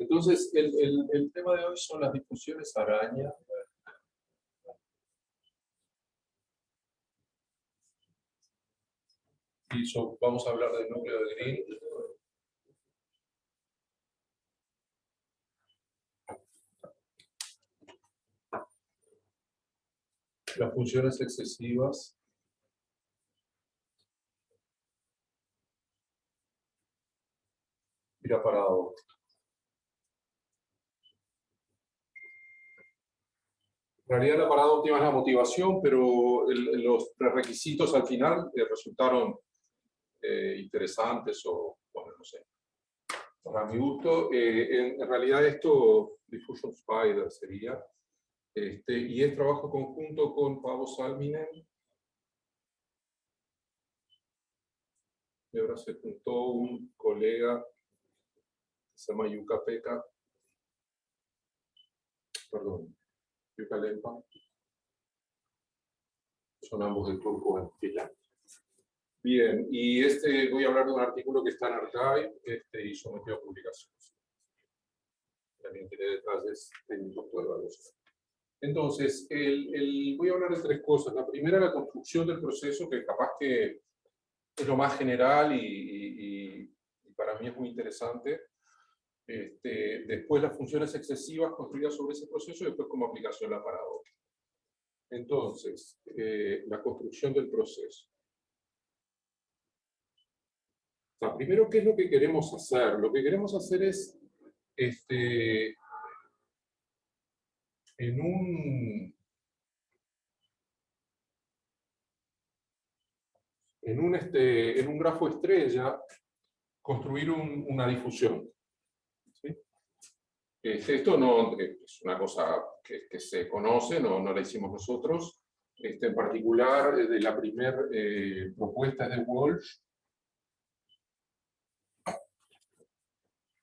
Entonces, el tema de hoy son las difusiones araña. Y vamos a hablar del núcleo de Green. Las funciones excesivas. Y la paradoja. En realidad la parada óptima es la motivación, pero los prerequisitos al final resultaron interesantes o, bueno, no sé, para mi gusto. En realidad esto, Diffusion Spider sería, y es trabajo conjunto con Paavo Salminen. Y ahora se juntó un colega que se llama Jukka-Pekka, perdón, Jukka-Lempa. Son ambos de Turku en Finlandia. Bien, y voy a hablar de un artículo que está en Archive y sometido a publicación. También tiene detalles técnicos de evaluación. Entonces, voy a hablar de tres cosas. La primera, la construcción del proceso, que capaz que es lo más general y para mí es muy interesante. Después, las funciones excesivas construidas sobre ese proceso y después como aplicación la paradoja. Entonces, la construcción del proceso. O sea, primero, ¿qué es lo que queremos hacer? Lo que queremos hacer es, en un grafo estrella, construir una difusión. ¿Sí? Esto no es una cosa que se conoce, no la hicimos nosotros. En particular, de la primera propuesta de Walsh.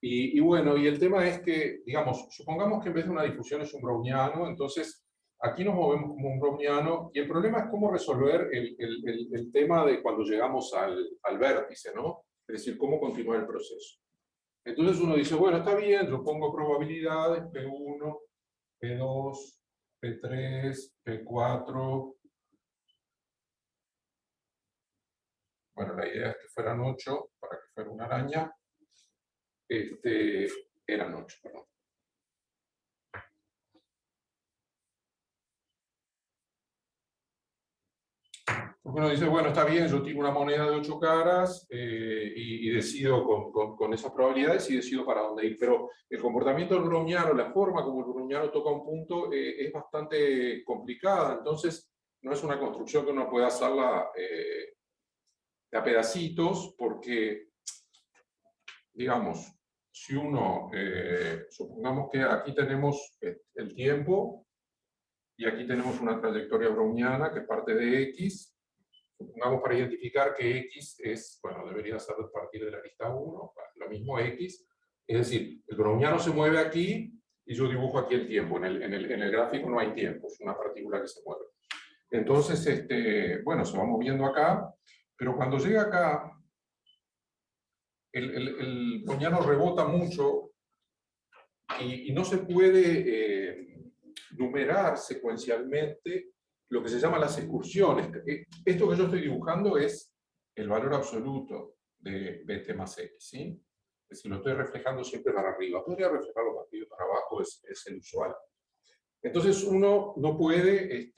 Y bueno, y el tema es que, digamos, supongamos que en vez de una difusión es un browniano, entonces aquí nos movemos como un browniano, y el problema es cómo resolver el tema de cuando llegamos al vértice, ¿no? Es decir, cómo continuar el proceso. Entonces uno dice, bueno, está bien, yo pongo probabilidades, P1, P2, P3, P4. Bueno, la idea es que fueran 8 para que fuera una araña. Eran 8, perdón. Porque uno dice, bueno, está bien, yo tiro una moneda de 8 caras y decido con esas probabilidades y decido para dónde ir. Pero el comportamiento del browniano, la forma como el browniano toca un punto es bastante complicada. Entonces, no es una construcción que uno pueda hacerla de a pedacitos, porque, digamos, si uno, supongamos que aquí tenemos el tiempo y aquí tenemos una trayectoria browniana que parte de X. Supongamos para identificar que X es, bueno, debería ser a partir de la lista 1, lo mismo X. Es decir, el browniano se mueve aquí y yo dibujo aquí el tiempo. En el gráfico no hay tiempo, es una partícula que se mueve. Entonces, bueno, se va moviendo acá, pero cuando llega acá, el browniano rebota mucho y no se puede numerar secuencialmente lo que se llama las excursiones. Esto que yo estoy dibujando es el valor absoluto de BT más X, ¿sí? Es decir, lo estoy reflejando siempre para arriba. Podría reflejarlo para arriba y para abajo, es el usual. Entonces uno no puede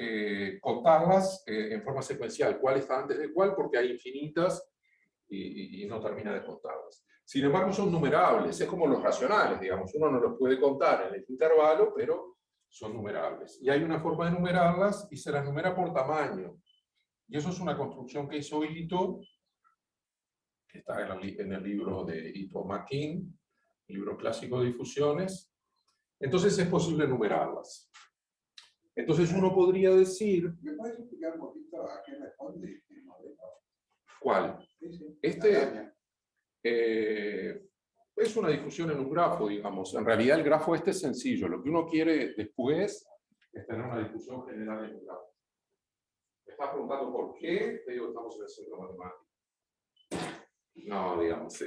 contarlas en forma secuencial, cuál está antes de cuál, porque hay infinitas y no termina de contarlas. Sin embargo, son numerables, es como los racionales, digamos. Uno no los puede contar en el intervalo, pero son numerables. Y hay una forma de numerarlas y se las numera por tamaño. Y eso es una construcción que hizo Ito, que está en el libro de Ito McKean, libro clásico de difusiones. Entonces es posible numerarlas. Entonces uno podría decir... ¿Me puedes explicar un poquito a qué responde el modelo? ¿Cuál? Es una difusión en un grafo, digamos. En realidad el grafo es sencillo. Lo que uno quiere después es tener una difusión general en un grafo. Me estás preguntando por qué, te digo, estamos en el centro matemático. No, digamos,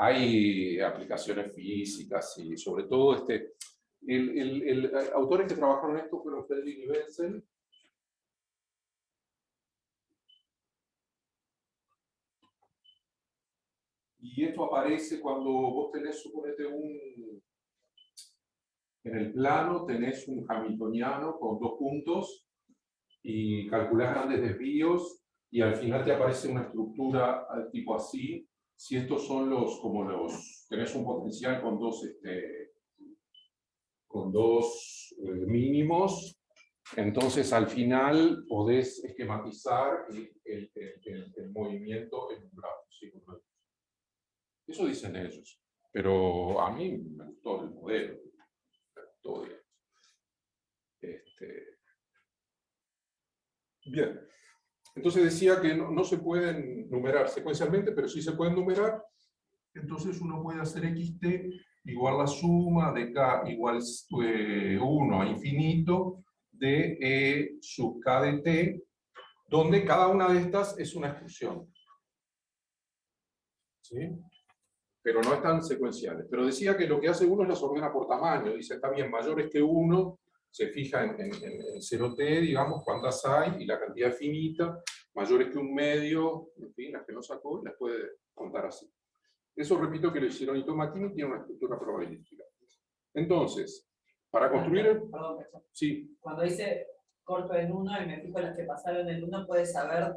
Hay aplicaciones físicas y sobre todo autores que trabajaron en esto fueron Friedrich y Wenzel. Y esto aparece cuando vos tenés, suponete, en el plano tenés un hamiltoniano con 2 puntos y calculás grandes desvíos y al final te aparece una estructura al tipo así. Si estos son tenés un potencial con dos mínimos, entonces al final podés esquematizar el movimiento en un grafo. ¿Sí? Eso dicen ellos, pero a mí me gustó el modelo, me gustó, digamos. Bien, entonces decía que no se pueden numerar secuencialmente, pero sí se pueden numerar. Entonces uno puede hacer xt igual la suma de k igual 1 a infinito de e sub k de t, donde cada una de estas es una excursión. ¿Sí? Pero no están secuenciales. Pero decía que lo que hace uno es las ordena por tamaño. Dice, está bien, mayores que 1, se fija en 0t, digamos, cuántas hay, y la cantidad finita, mayores que un medio, en fin, las que no sacó, las puede contar así. Eso repito que lo hicieron Ito Makini, tiene una estructura probabilística. Entonces, para construir... Perdón, sí. Cuando dice corto en 1 y me fijo en las que pasaron el 1, puedes saber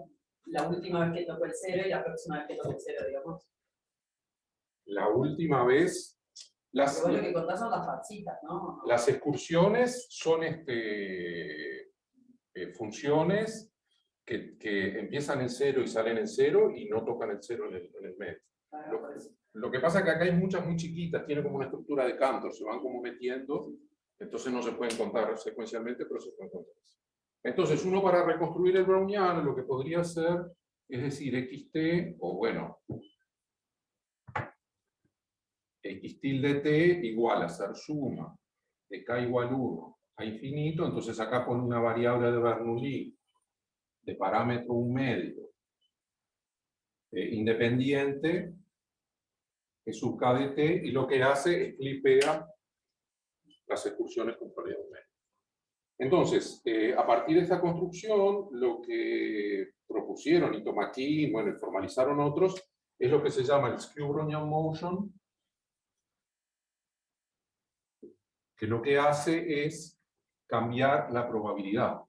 la última vez que tocó el 0 y la próxima vez que tocó el 0, digamos. La última vez... Lo bueno que contás son las pancitas, ¿no? Las excursiones son funciones que empiezan en 0 y salen en 0 y no tocan el 0 en el medio. Claro, Lo que pasa es que acá hay muchas muy chiquitas, tiene como una estructura de cantos, se van como metiendo, entonces no se pueden contar secuencialmente, pero se pueden contar. Entonces uno para reconstruir el browniano lo que podría hacer es decir xt, o bueno, x tilde t igual a hacer suma de k igual 1 a infinito, entonces acá pone una variable de Bernoulli de parámetro 1 medio independiente que sub k de t, y lo que hace es clipea las excursiones con probabilidad 1 medio. Entonces, a partir de esta construcción, lo que propusieron Ito Makini, bueno, y formalizaron otros, es lo que se llama el Skew-Brownian motion, que lo que hace es cambiar la probabilidad.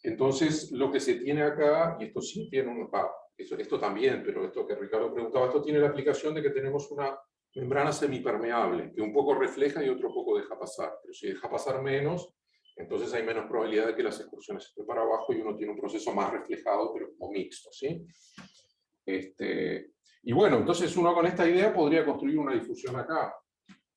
Entonces, lo que se tiene acá, y esto sí tiene esto también, pero esto que Ricardo preguntaba, esto tiene la aplicación de que tenemos una membrana semipermeable, que un poco refleja y otro poco deja pasar. Pero si deja pasar menos, entonces hay menos probabilidad de que las excursiones estén para abajo y uno tiene un proceso más reflejado, pero como mixto, ¿sí? Y bueno, entonces uno con esta idea podría construir una difusión acá.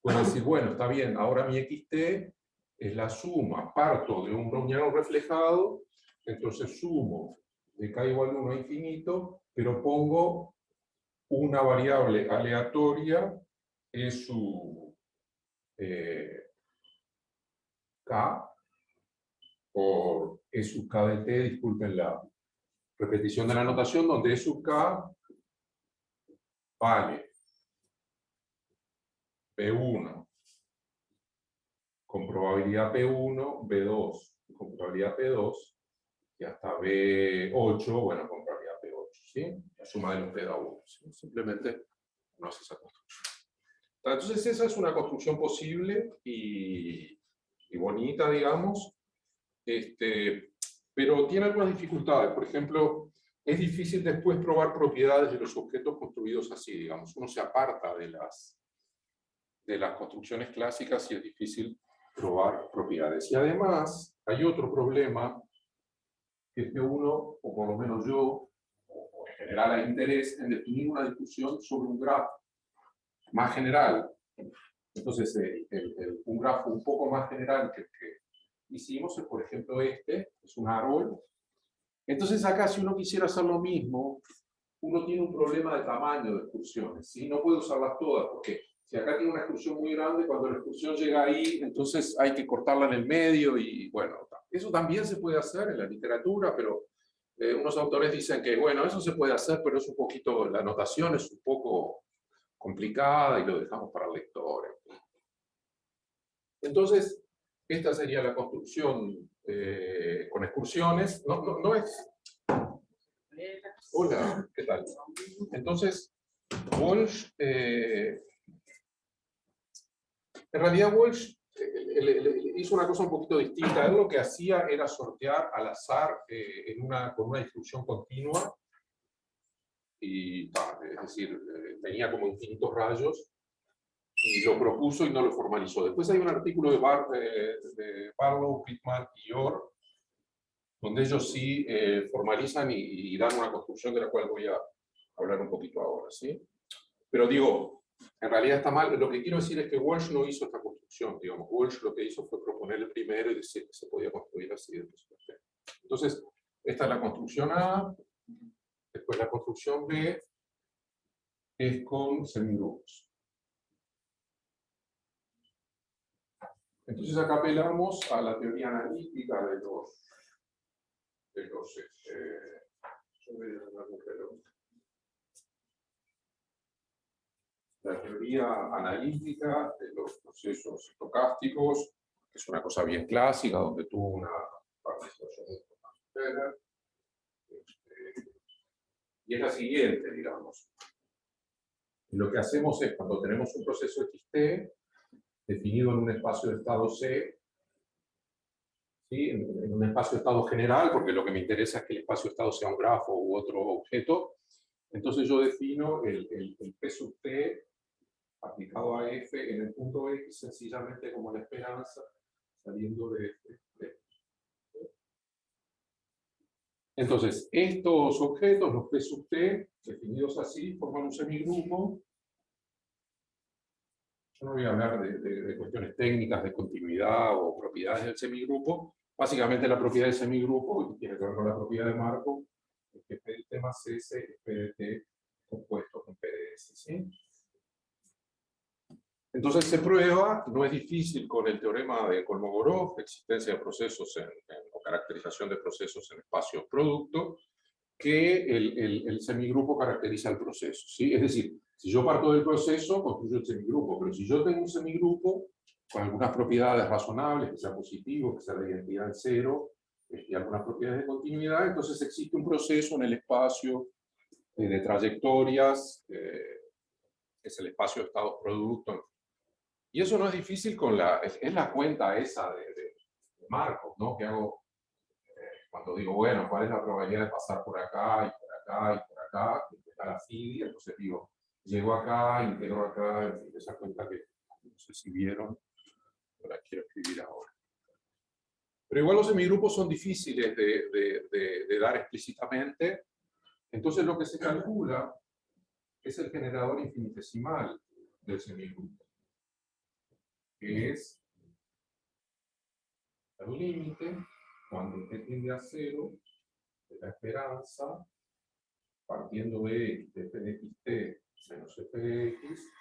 Puede decir, bueno, está bien, ahora mi xt es la suma, parto de un browniano reflejado, entonces sumo de k igual 1 a infinito, pero pongo una variable aleatoria, es su k, por e sub k de t, disculpen la repetición de la notación, donde e sub k vale P1 con probabilidad P1, B2 con probabilidad P2, y hasta B8, bueno, con probabilidad P8, ¿sí? La suma de los P da 1, ¿sí? Simplemente no hace esa construcción. Entonces esa es una construcción posible y bonita, digamos, pero tiene algunas dificultades. Por ejemplo, es difícil después probar propiedades de los objetos construidos así, digamos. Uno se aparta de las construcciones clásicas y es difícil probar propiedades. Y además, hay otro problema, que es que uno, o por lo menos yo, o en general hay interés en definir una discusión sobre un grafo más general. Entonces, un grafo un poco más general que el que hicimos es, por ejemplo, es un árbol. Entonces acá, si uno quisiera hacer lo mismo, uno tiene un problema de tamaño de excursiones, ¿sí? No puede usarlas todas, porque si acá tiene una excursión muy grande, cuando la excursión llega ahí, entonces hay que cortarla en el medio y bueno, eso también se puede hacer en la literatura, pero unos autores dicen que, bueno, eso se puede hacer, pero es un poquito, la notación es un poco complicada y lo dejamos para el lector. Entonces, esta sería la construcción con excursiones. No es... Hola, ¿qué tal? Entonces, Walsh, en realidad Walsh hizo una cosa un poquito distinta. Él lo que hacía era sortear al azar con una distribución continua, y, es decir, tenía como infinitos rayos, y lo propuso y no lo formalizó. Después hay un artículo de Barlow, Pitman y Orr, donde ellos sí formalizan y dan una construcción de la cual voy a hablar un poquito ahora, ¿sí? Pero digo, en realidad está mal. Lo que quiero decir es que Walsh no hizo esta construcción, digamos. Walsh lo que hizo fue proponer el primero y decir que se podía construir así. Entonces, esta es la construcción A, después la construcción B es con semigrupos. Entonces acá apelamos a la teoría analítica de los la teoría analítica de los procesos estocásticos, que es una cosa bien clásica, donde tuvo una participación muy importante. Y es la siguiente, digamos. Lo que hacemos es, cuando tenemos un proceso XT, definido en un espacio de estado C, ¿sí? En un espacio de estado general, porque lo que me interesa es que el espacio de estado sea un grafo u otro objeto. Entonces yo defino el P sub T aplicado a F en el punto X, sencillamente como la esperanza saliendo de F. Entonces, estos objetos, los P sub T, definidos así, forman un semigrupo. Yo no voy a hablar de cuestiones técnicas, de continuidad o propiedades del semigrupo. Básicamente la propiedad del semigrupo, y tiene que ver con la propiedad de Markov, es que PDT más S es PDT compuesto con PDS, ¿sí? Entonces se prueba, no es difícil, con el teorema de Kolmogorov, existencia de procesos o caracterización de procesos en espacios producto, que el semigrupo caracteriza el proceso, ¿sí? Es decir, si yo parto del proceso, construyo el semigrupo, pero si yo tengo un semigrupo con algunas propiedades razonables, que sea positivo, que sea de identidad en cero, y algunas propiedades de continuidad, entonces existe un proceso en el espacio de trayectorias, que es el espacio de estados producto. Y eso no es difícil es la cuenta esa de Markov, ¿no? Que hago cuando digo, bueno, ¿cuál es la probabilidad de pasar por acá, y por acá, y por acá? Que está la FIDI, entonces digo, llego acá, integro acá, en fin, esa cuenta que no sé si vieron, no la quiero escribir ahora. Pero igual los semigrupos son difíciles de dar explícitamente, entonces lo que se calcula es el generador infinitesimal del semigrupo, que es el límite cuando t tiende a 0 de la esperanza, partiendo de x de f de xt menos f de x,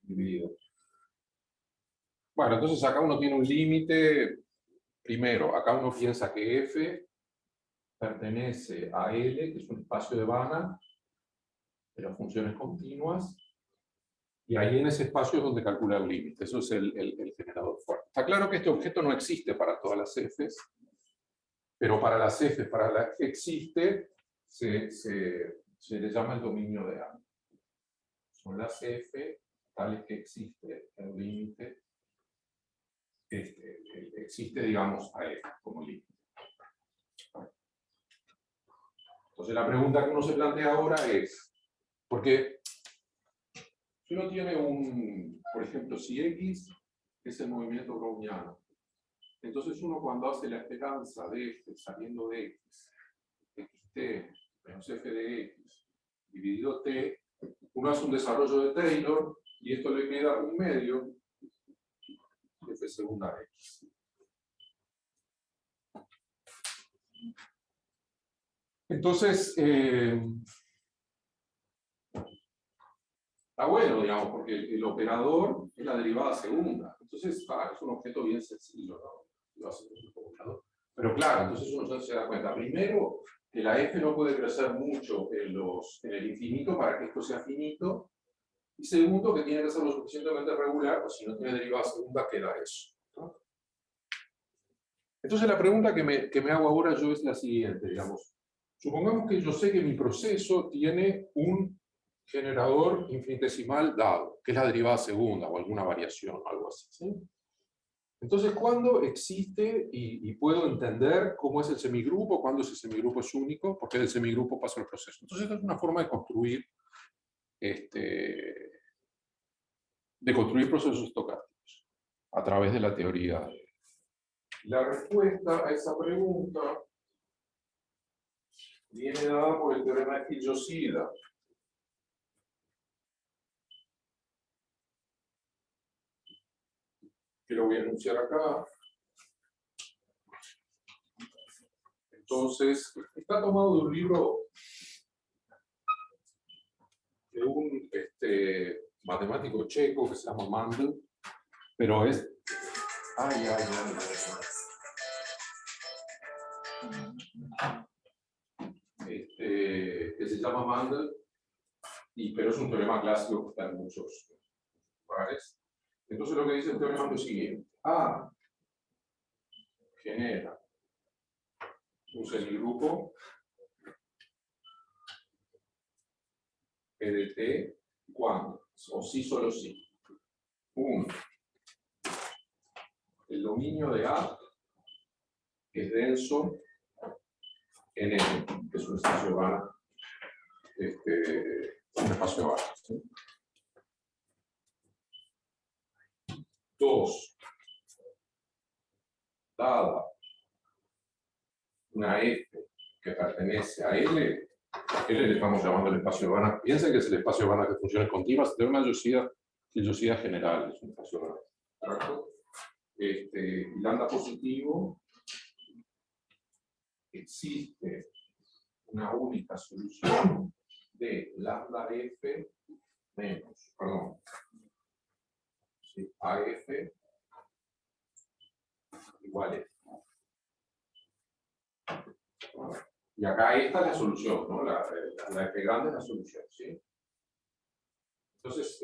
dividido. Bueno, entonces acá uno tiene un límite. Primero, acá uno piensa que f pertenece a L, que es un espacio de Banach, de las funciones continuas, y ahí en ese espacio es donde calcula el límite. Eso es el generador fuerte. Está claro que este objeto no existe para todas las f's, pero para las f's para las que existe, se le llama el dominio de A. Son las f tales que existe el límite, existe, digamos, a F como límite. Entonces la pregunta que uno se plantea ahora es, porque si uno tiene por ejemplo, si X es el movimiento browniano, entonces uno cuando hace la esperanza de F saliendo de X, xt menos f de X dividido T, uno hace un desarrollo de Taylor y esto le queda un medio de F segunda X. Entonces, está bueno, digamos, porque el operador es la derivada segunda. Entonces, es un objeto bien sencillo, ¿no? Lo hace un operador. Pero claro, entonces uno ya se da cuenta. Primero, que la f no puede crecer mucho en el infinito para que esto sea finito. Y segundo, que tiene que ser lo suficientemente regular, o si no tiene derivada segunda, queda eso, ¿no? Entonces la pregunta que me hago ahora yo es la siguiente, digamos. Supongamos que yo sé que mi proceso tiene un generador infinitesimal dado, que es la derivada segunda o alguna variación o algo así, ¿sí? Entonces, ¿cuándo existe y puedo entender cómo es el semigrupo, cuándo ese semigrupo es único? Porque del semigrupo pasa el proceso. Entonces, esto es una forma de construir procesos estocásticos a través de la teoría. La respuesta a esa pregunta viene dada por el teorema de Hill-Yosida. Que lo voy a enunciar acá. Entonces, está tomado de un libro de un matemático checo que se llama Mandel, pero es... que se llama Mandel, pero es un teorema clásico que está en muchos lugares. Entonces lo que dice el teorema es lo siguiente. A genera un semigrupo P de T cuando, o sí solo sí, el dominio de A es denso en N, que es un espacio Banach, un espacio Banach, ¿sí? 2, dada una F que pertenece a L le estamos llamando el espacio Banach. Piensen que es el espacio Banach de funciones continuas, de una Yosida general, es un espacio Banach. ¿Correcto? Lambda positivo, existe una única solución de lambda F menos, perdón, sí, AF igual a F. Y acá esta es la solución, ¿no? La F grande es la solución, ¿sí? Entonces,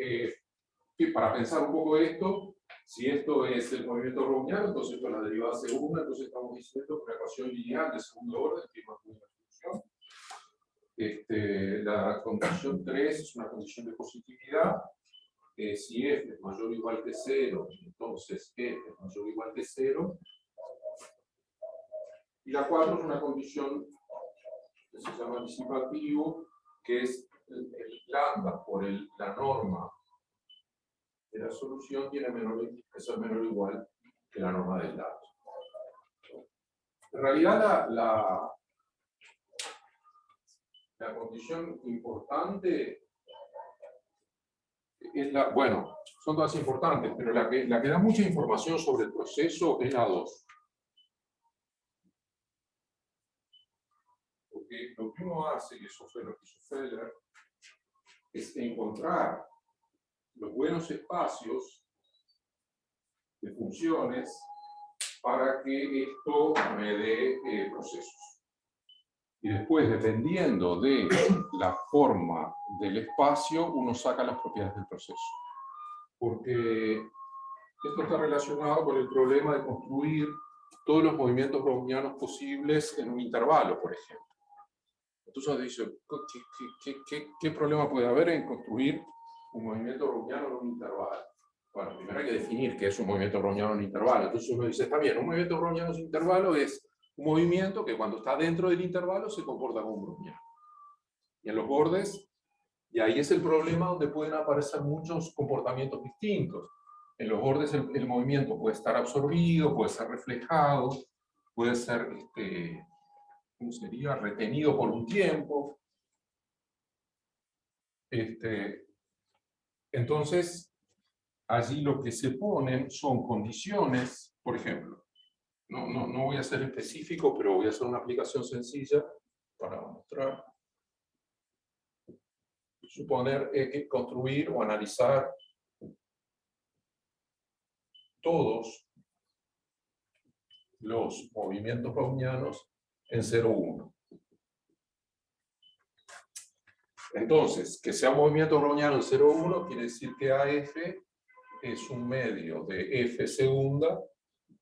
para pensar un poco esto, si esto es el movimiento browniano, entonces esto es la derivada segunda, entonces estamos diciendo que una ecuación lineal de segundo orden tiene una solución. La condición 3 es una condición de positividad. Si f es mayor o igual que 0, entonces f es mayor o igual que 0. Y la 4 es una condición que se llama disipativo, que es el lambda por la norma de la solución tiene que ser menor o igual que la norma del dato. En realidad la condición importante es bueno, son todas importantes, pero la que da mucha información sobre el proceso es la 2. Porque lo que uno hace, y eso fue lo que hizo Feller, es encontrar los buenos espacios de funciones para que esto me dé procesos. Y después, dependiendo de la forma del espacio, uno saca las propiedades del proceso. Porque esto está relacionado con el problema de construir todos los movimientos brownianos posibles en un intervalo, por ejemplo. Entonces uno dice, ¿qué problema puede haber en construir un movimiento browniano en un intervalo? Bueno, primero hay que definir qué es un movimiento browniano en un intervalo. Entonces uno dice, está bien, un movimiento browniano en un intervalo es un movimiento que cuando está dentro del intervalo se comporta como un browniano. Y en los bordes, y ahí es el problema donde pueden aparecer muchos comportamientos distintos. En los bordes el movimiento puede estar absorbido, puede ser reflejado, puede ser, ¿cómo sería? Retenido por un tiempo. Entonces, allí lo que se ponen son condiciones, por ejemplo, no voy a ser específico, pero voy a hacer una aplicación sencilla para mostrar. Suponer que construir o analizar todos los movimientos brownianos en 0,1. Entonces, que sea un movimiento browniano en 0,1 quiere decir que AF es un medio de F segunda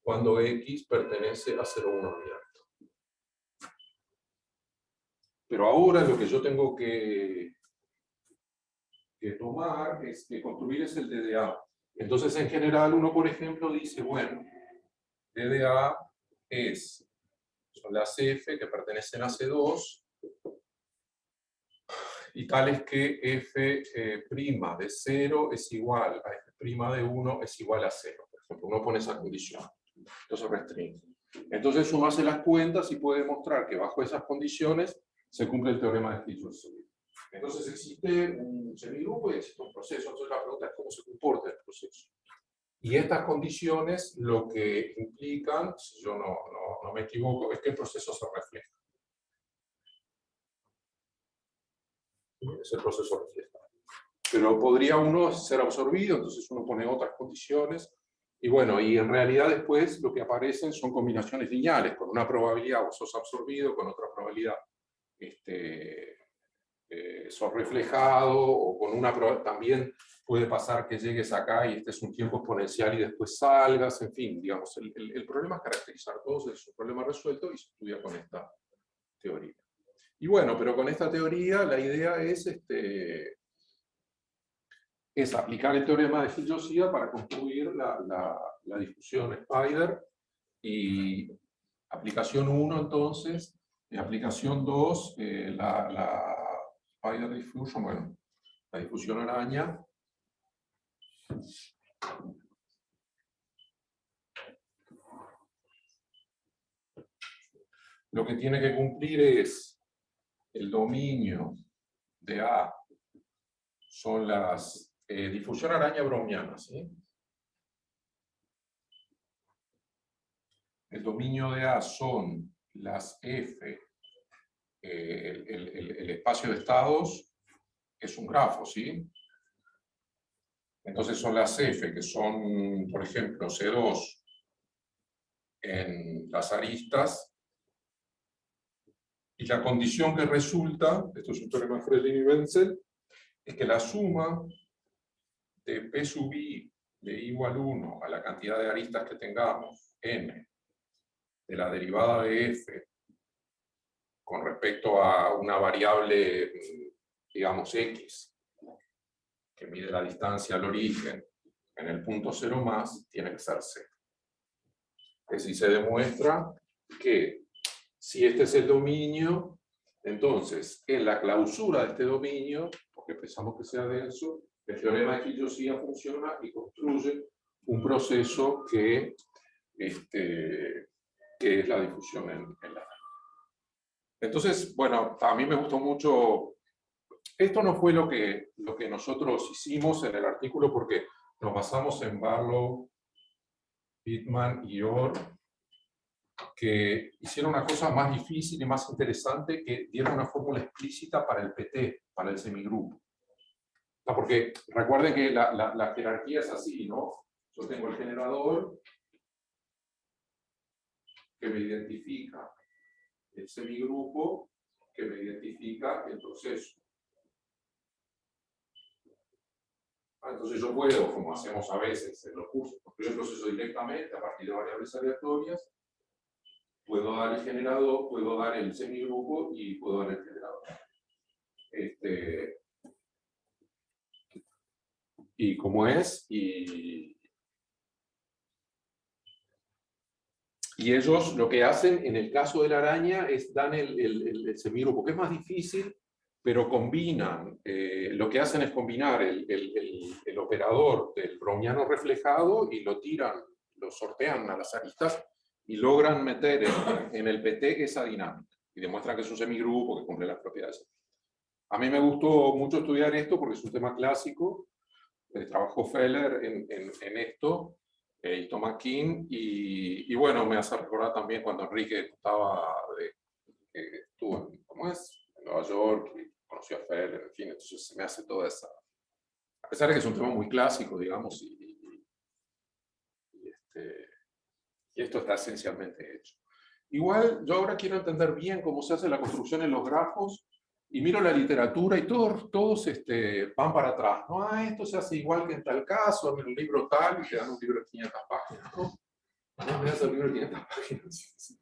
cuando X pertenece a 0,1 abierto. Pero ahora lo que yo tengo que tomar es que construir es el DDA. Entonces, en general, uno, por ejemplo, dice, bueno, DDA son las F que pertenecen a C2 y tal es que F' de 0 es igual a F' de 1 es igual a 0. Por ejemplo, uno pone esa condición. Entonces restringe. Entonces uno hace las cuentas y puede demostrar que bajo esas condiciones se cumple el teorema de Stiglitz. Entonces existe un semigrupo y existe un proceso. Entonces la pregunta es cómo se comporta el proceso. Y estas condiciones lo que implican, si yo no me equivoco, es que el proceso se refleja. Es el proceso reflejado. Pero podría uno ser absorbido, entonces uno pone otras condiciones. Y bueno, y en realidad después lo que aparecen son combinaciones lineales. Con una probabilidad vos sos absorbido, con otra probabilidad sos reflejado, o con una también puede pasar que llegues acá y este es un tiempo exponencial y después salgas, en fin, digamos, el problema es caracterizar todos, es un problema resuelto y se estudia con esta teoría. Y bueno, pero con esta teoría la idea es aplicar el teorema de Hill-Josiah para construir la difusión Spider, y aplicación 1 entonces, y aplicación 2, la Spider Diffusion, bueno, la difusión araña. Lo que tiene que cumplir es el dominio de A, son las difusión araña browniana, ¿sí? El dominio de A son las F, el espacio de estados es un grafo, ¿sí? Entonces son las F, que son, por ejemplo, C2 en las aristas, y la condición que resulta, esto es un teorema de Fredlin y Wenzel, es que la suma de P sub I de I igual 1 a la cantidad de aristas que tengamos, n, de la derivada de F con respecto a una variable, digamos, X, que mide la distancia al origen en el punto 0 más, tiene que ser 0. Es decir, se demuestra que si este es el dominio, entonces en la clausura de este dominio, porque pensamos que sea denso, el teorema de Hill-Josiah funciona y construye un proceso que es la difusión en la. Entonces, bueno, a mí me gustó mucho. Esto no fue lo que nosotros hicimos en el artículo, porque nos basamos en Barlow, Pittman y Orr, que hicieron una cosa más difícil y más interesante, que dieron una fórmula explícita para el PT, para el semigrupo. Porque recuerden que la jerarquía es así, ¿no? Yo tengo el generador que me identifica el semigrupo, que me identifica el proceso. Entonces yo puedo, como hacemos a veces en los cursos, construir el proceso directamente a partir de variables aleatorias, puedo dar el generador, puedo dar el semigrupo y puedo dar el generador. Y como es, y ellos lo que hacen en el caso de la araña es dan el semigrupo, que es más difícil, pero combinan, lo que hacen es combinar el operador del browniano reflejado y lo tiran, lo sortean a las aristas y logran meter en el PT esa dinámica y demuestran que es un semigrupo que cumple las propiedades. A mí me gustó mucho estudiar esto porque es un tema clásico. Trabajó Feller en esto, y Thomas King, y bueno, me hace recordar también cuando Enrique estuvo en Nueva York y conoció a Feller, en fin, entonces se me hace toda esa, a pesar de que es un tema muy clásico, digamos, y esto está esencialmente hecho. Igual, yo ahora quiero entender bien cómo se hace la construcción en los grafos, y miro la literatura y todos van para atrás. No, esto se hace igual que en tal caso, en un libro tal, y te dan un libro de 500 páginas. No me das el libro de 500 páginas.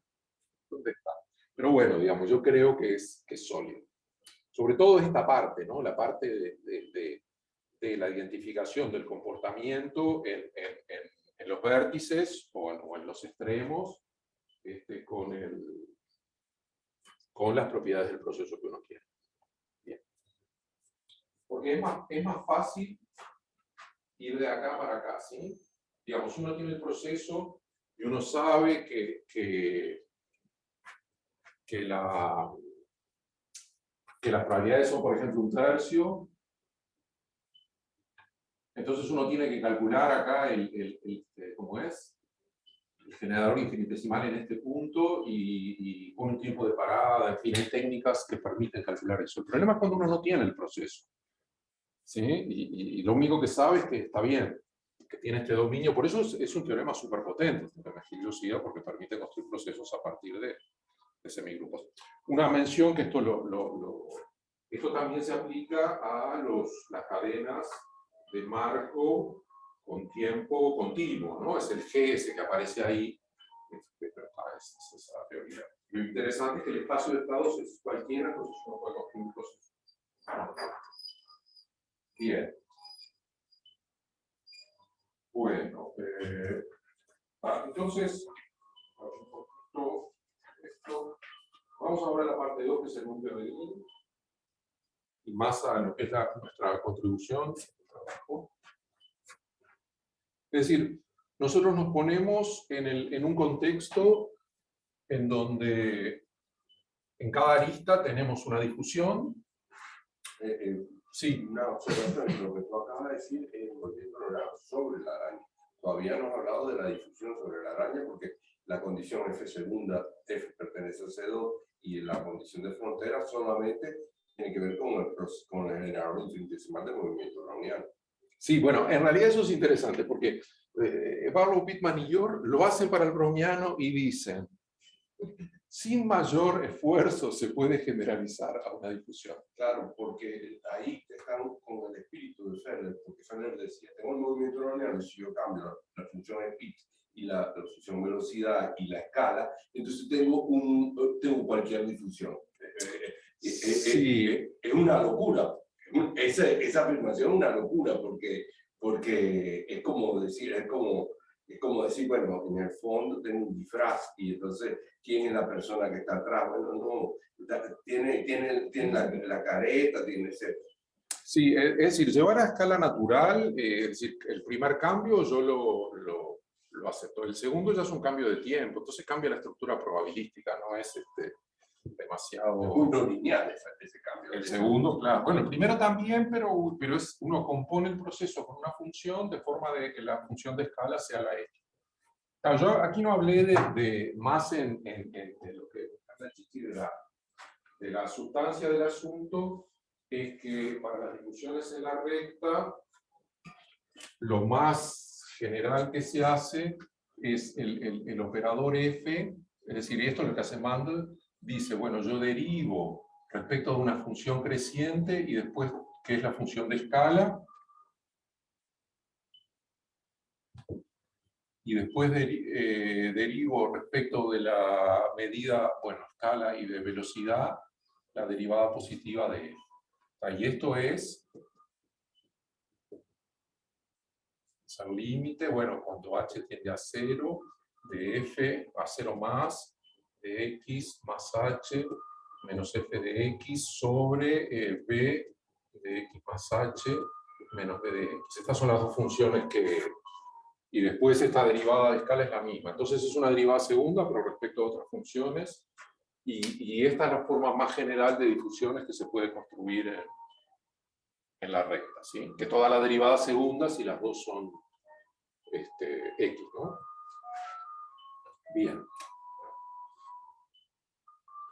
¿Dónde está? Pero bueno, digamos, yo creo que es sólido. Sobre todo esta parte, ¿no? La parte de la identificación del comportamiento en los vértices o en los extremos con las propiedades del proceso que uno quiere. Bien. Porque es más fácil ir de acá para acá, ¿sí? Digamos, uno tiene el proceso y uno sabe que las probabilidades son, por ejemplo, 1/3. Entonces uno tiene que calcular acá ¿cómo es? El generador infinitesimal en este punto y con un tiempo de parada, en fin, hay técnicas que permiten calcular eso. El problema es cuando uno no tiene el proceso, ¿sí? Y lo único que sabe es que está bien, que tiene este dominio. Por eso es un teorema súper potente, la agiliosidad, porque permite construir procesos a partir de semigrupos. Una mención que esto también se aplica a las cadenas de marco con tiempo continuo, ¿no? Es el GS que aparece ahí. Es esa teoría. Lo interesante es que el espacio de estados es cualquiera, entonces uno puede construir un proceso. Bien. Bueno, entonces, un poquito esto. Vamos ahora a la parte 2, que es el núcleo de Lie, y más a lo que es nuestra contribución. Es decir, nosotros nos ponemos en un contexto en donde en cada arista tenemos una difusión. Sí. Una observación, lo que tú acabas de decir es volviendo a hablar sobre la araña. Todavía no has hablado de la difusión sobre la araña, porque la condición F segunda, F pertenece a C2, y la condición de frontera solamente tiene que ver con el generador infinitesimal de movimiento browniano. Sí, bueno, en realidad eso es interesante, porque Barlow, Pitman y Yor lo hacen para el browniano y dicen, sin mayor esfuerzo se puede generalizar a una difusión. Claro, porque ahí están con el espíritu de Ferner, porque Ferner decía, tengo el movimiento browniano, y si yo cambio la función de Pitts y la función velocidad y la escala, entonces tengo cualquier difusión. Sí. Es una locura. Esa afirmación es una locura, porque es como decir, bueno, en el fondo tengo un disfraz y entonces, ¿quién es la persona que está atrás? Bueno, no, tiene la careta, tiene ese... Sí, es decir, llevar a escala natural, es decir, el primer cambio yo lo acepto. El segundo ya es un cambio de tiempo, entonces cambia la estructura probabilística, no es demasiado... Es muy no lineal ese cambio. El segundo, claro. Bueno, el primero también, pero uno compone el proceso con una función de forma de que la función de escala sea la X. Claro, yo aquí no hablé más de lo que de la sustancia del asunto, es que para las difusiones en la recta, lo más general que se hace es el operador F, es decir, esto es lo que hace Mandel, dice, bueno, yo derivo respecto de una función creciente y después, ¿qué es la función de escala? Y después derivo respecto de la medida, bueno, escala y de velocidad, la derivada positiva de F. Y esto es al límite, bueno, cuando h tiende a 0, de f a 0 más, de x más h menos f de x sobre b de x más h menos b de x. Estas son las dos funciones y después esta derivada de escala es la misma. Entonces es una derivada segunda, pero respecto a otras funciones. Y esta es la forma más general de difusiones que se puede construir en la recta, ¿sí? Que todas las derivadas segundas y las dos son X, ¿no? Bien.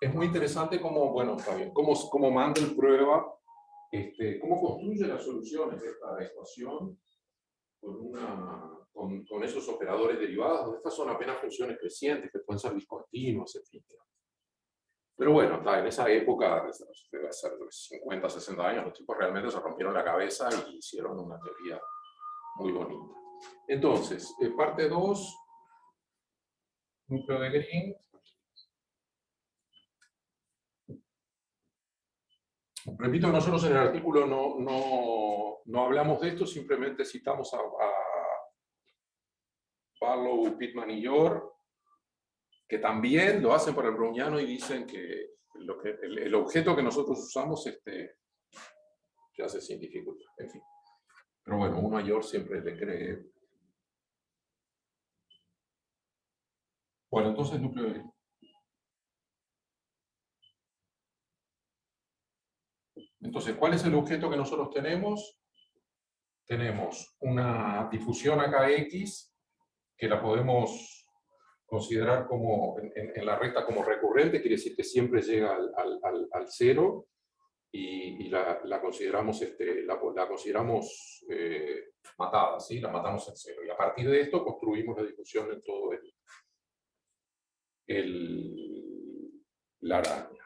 Es muy interesante cómo, bueno, está bien, cómo Mandel prueba, cómo construye las soluciones de esta ecuación con esos operadores derivados. Estas son apenas funciones crecientes que pueden ser discontinuas, etc. Pero bueno, en esa época, debe ser 50, 60 años, los tipos realmente se rompieron la cabeza y hicieron una teoría muy bonita. Entonces, parte 2, núcleo de Green. Repito, nosotros en el artículo no hablamos de esto, simplemente citamos a Barlow, Pitman y York, que también lo hacen para el browniano y dicen que, el objeto que nosotros usamos se hace sin dificultad. En fin. Pero bueno, uno a York siempre le cree. Bueno, entonces núcleo de Green. Entonces, ¿cuál es el objeto que nosotros tenemos? Tenemos una difusión AKX que la podemos considerar como en la recta como recurrente, quiere decir que siempre llega al cero, y la consideramos, la consideramos matada, ¿sí? La matamos en cero. Y a partir de esto construimos la difusión en todo la araña.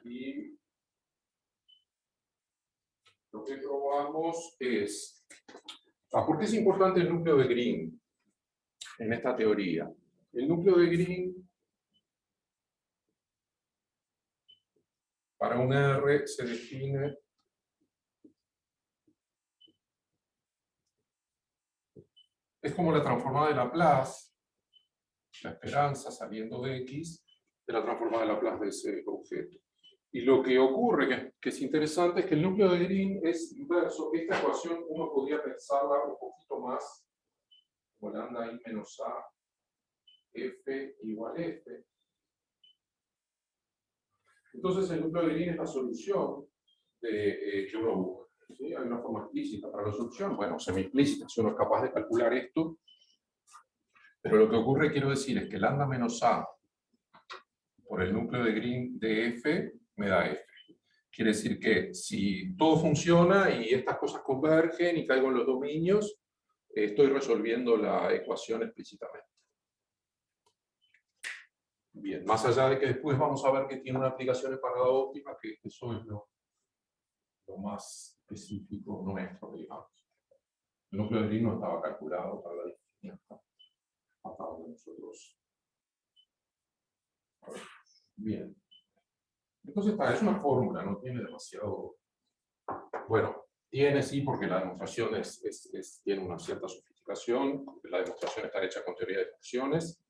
Y lo que probamos es, ¿por qué es importante el núcleo de Green en esta teoría? El núcleo de Green para un R se define es como la transformada de Laplace, la esperanza saliendo de X, de la transformada de Laplace de ese objeto. Y lo que ocurre, que es interesante, es que el núcleo de Green es inverso. Esta ecuación uno podría pensarla un poquito más como lambda I menos A, F igual F. Entonces el núcleo de Green es la solución que uno busca. ¿Sí? Hay una forma explícita para la solución, bueno, semi-explícita, si uno es capaz de calcular esto. Pero lo que ocurre, quiero decir, es que lambda menos A por el núcleo de Green de F me da F. Quiere decir que si todo funciona y estas cosas convergen y caigo en los dominios, estoy resolviendo la ecuación explícitamente. Bien, más allá de que después vamos a ver que tiene una aplicación en parada óptima, que eso es lo más específico nuestro, digamos. El núcleo de Green no estaba calculado para la definición hasta donde nosotros. Bien. Entonces, es una fórmula, no tiene demasiado. Bueno, tiene sí, porque la demostración tiene una cierta sofisticación, la demostración está hecha con teoría de funciones.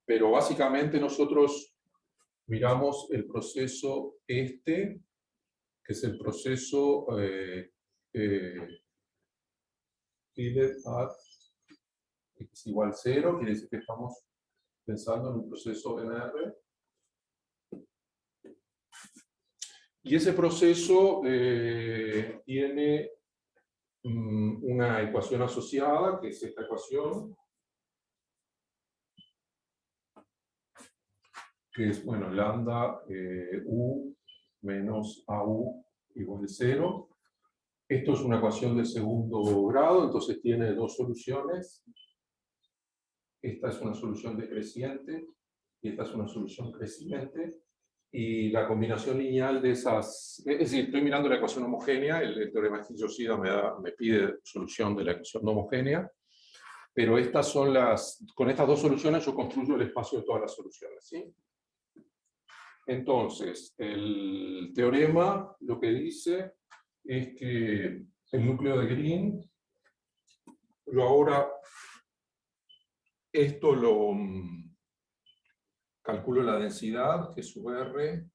Pero básicamente nosotros miramos el proceso que es el proceso Philip at x igual 0, quiere decir que estamos pensando en un proceso NR. Y ese proceso tiene una ecuación asociada, que es esta ecuación, que es, bueno, lambda U menos AU igual 0. Esto es una ecuación de segundo grado, entonces tiene dos soluciones. Esta es una solución decreciente y esta es una solución creciente. Y la combinación lineal de esas, es decir, estoy mirando la ecuación homogénea, el teorema de Stiglitz me pide solución de la ecuación no homogénea, pero estas son con estas dos soluciones yo construyo el espacio de todas las soluciones, ¿sí? Entonces, el teorema lo que dice es que el núcleo de Green, esto lo calculo la densidad, que es R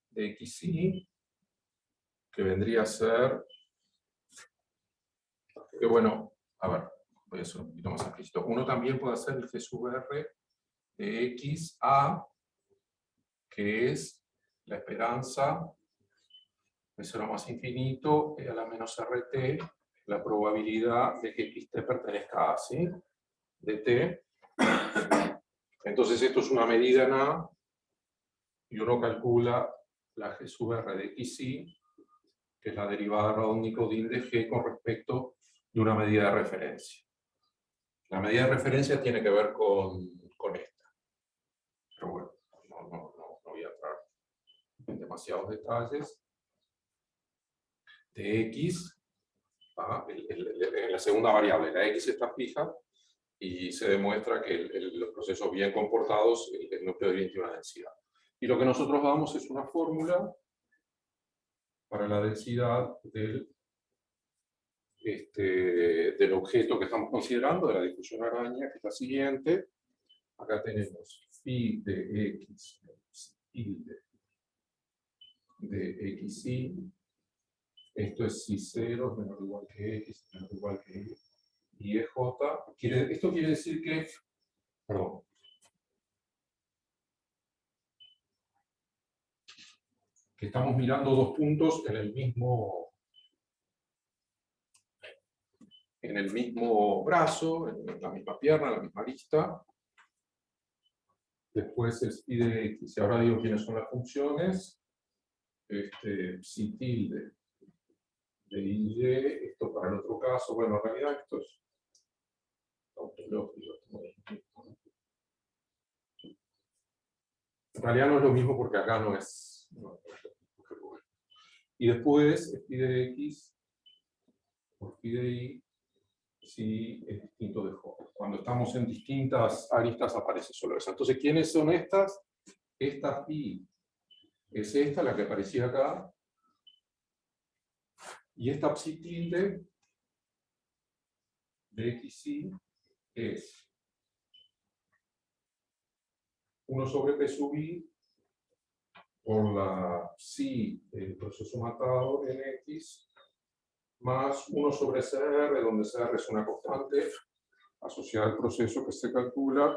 de XY, que vendría a ser, que bueno, a ver, voy a ser un poquito más explícito. Uno también puede hacer el G sub R de XA, que es la esperanza de 0 más infinito a la menos RT, la probabilidad de que XT pertenezca a A, ¿sí? De T. Entonces esto es una medida en A, y uno calcula la G sub R de XY, que es la derivada Radon-Nikodym de G con respecto de una medida de referencia. La medida de referencia tiene que ver con esta. Pero bueno, no voy a entrar en demasiados detalles. De X, en la segunda variable, la X está fija, y se demuestra que los procesos bien comportados, el núcleo de Green tiene una densidad. Y lo que nosotros damos es una fórmula para la densidad del objeto que estamos considerando, de la difusión araña, que es la siguiente. Acá tenemos phi de X, tilde de XY. Esto es si 0 es menor o igual que X, es menor o igual que Y EJ. Esto quiere decir que, perdón, que estamos mirando dos puntos en el mismo brazo, en la misma pierna, en la misma arista. Después es phi de X. Y ahora digo quiénes son las funciones. Psi tilde de Y, esto para el otro caso. Bueno, en realidad esto es tautológico. En realidad no es lo mismo porque acá no es. Y después es phi de X por phi de Y, si es distinto de J. Cuando estamos en distintas aristas aparece solo esa. Entonces, ¿quiénes son estas? Esta phi es esta, la que aparecía acá. Y esta psi tilde de XY es 1 sobre P sub I por la psi del proceso matado en X, más 1 sobre CR, donde CR es una constante asociada al proceso que se calcula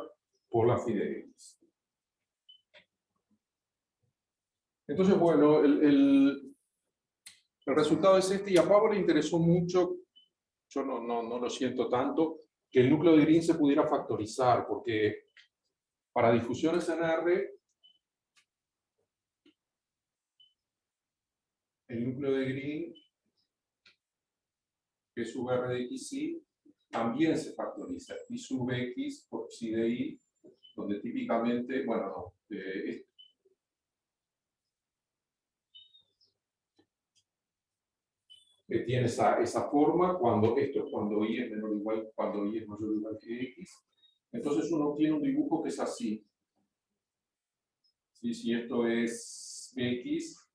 por la phi de X. Entonces, bueno, el resultado es este, y a Pablo le interesó mucho, yo no lo siento tanto, que el núcleo de Green se pudiera factorizar, porque para difusiones en R, el núcleo de Green, P sub R de XY, también se factoriza. Y sub X por psi de Y, donde típicamente, bueno, tiene esa forma cuando esto es cuando Y es menor o igual, cuando Y es mayor o igual que X. Entonces uno tiene un dibujo que es así. ¿Sí? Si esto es X,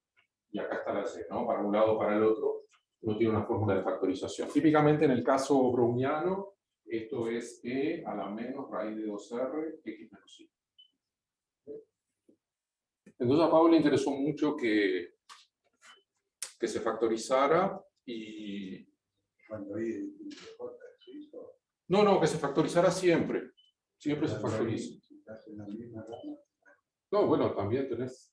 y acá está la C, ¿no? Para un lado o para el otro, uno tiene una fórmula de factorización. Típicamente en el caso browniano, esto es E a la menos raíz de 2R, X menos Y. Entonces a Pablo le interesó mucho que se factorizara y... Cuando hay No, que se factorizara siempre. Siempre se factoriza. No, bueno, también tenés...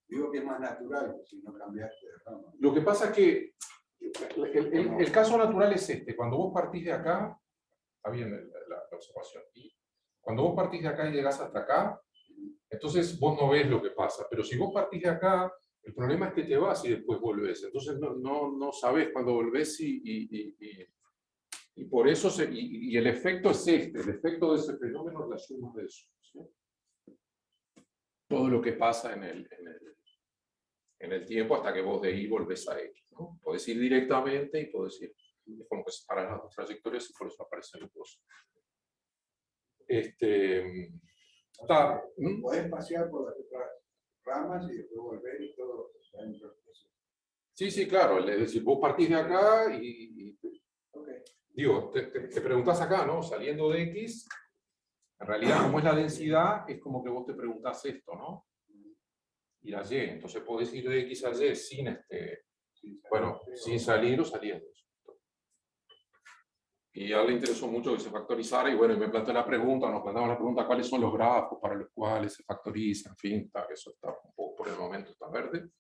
Digo que es más natural, si no cambiaste de rama. Lo que pasa es que el caso natural es este. Cuando vos partís de acá, está bien la observación, y cuando vos partís de acá y llegás hasta acá, entonces vos no ves lo que pasa. Pero si vos partís de acá, el problema es que te vas y después volvés. Entonces no sabés cuándo volvés y por eso y el efecto es este. El efecto de ese fenómeno es la suma de eso. ¿Sí? Todo lo que pasa en el tiempo hasta que vos de ahí volvés a X, ¿no? Podés ir directamente y podés ir. Es como que separan las dos trayectorias y por eso aparecen los dos. Podés pasear por las otras ramas y después volver y todo dentro del proceso. Sí, claro. Es decir, vos partís de acá y Okay. digo, te preguntás acá, ¿no? Saliendo de X, en realidad, como es la densidad, es como que vos te preguntás esto, ¿no? Ir a Y. Entonces podés ir de X a Y sin sin salir o saliendo. Y a él le interesó mucho que se factorizara, y bueno, me planteó la pregunta, nos planteamos la pregunta, ¿cuáles son los grafos para los cuales se factoriza? En fin, eso está un poco por el momento, está verde,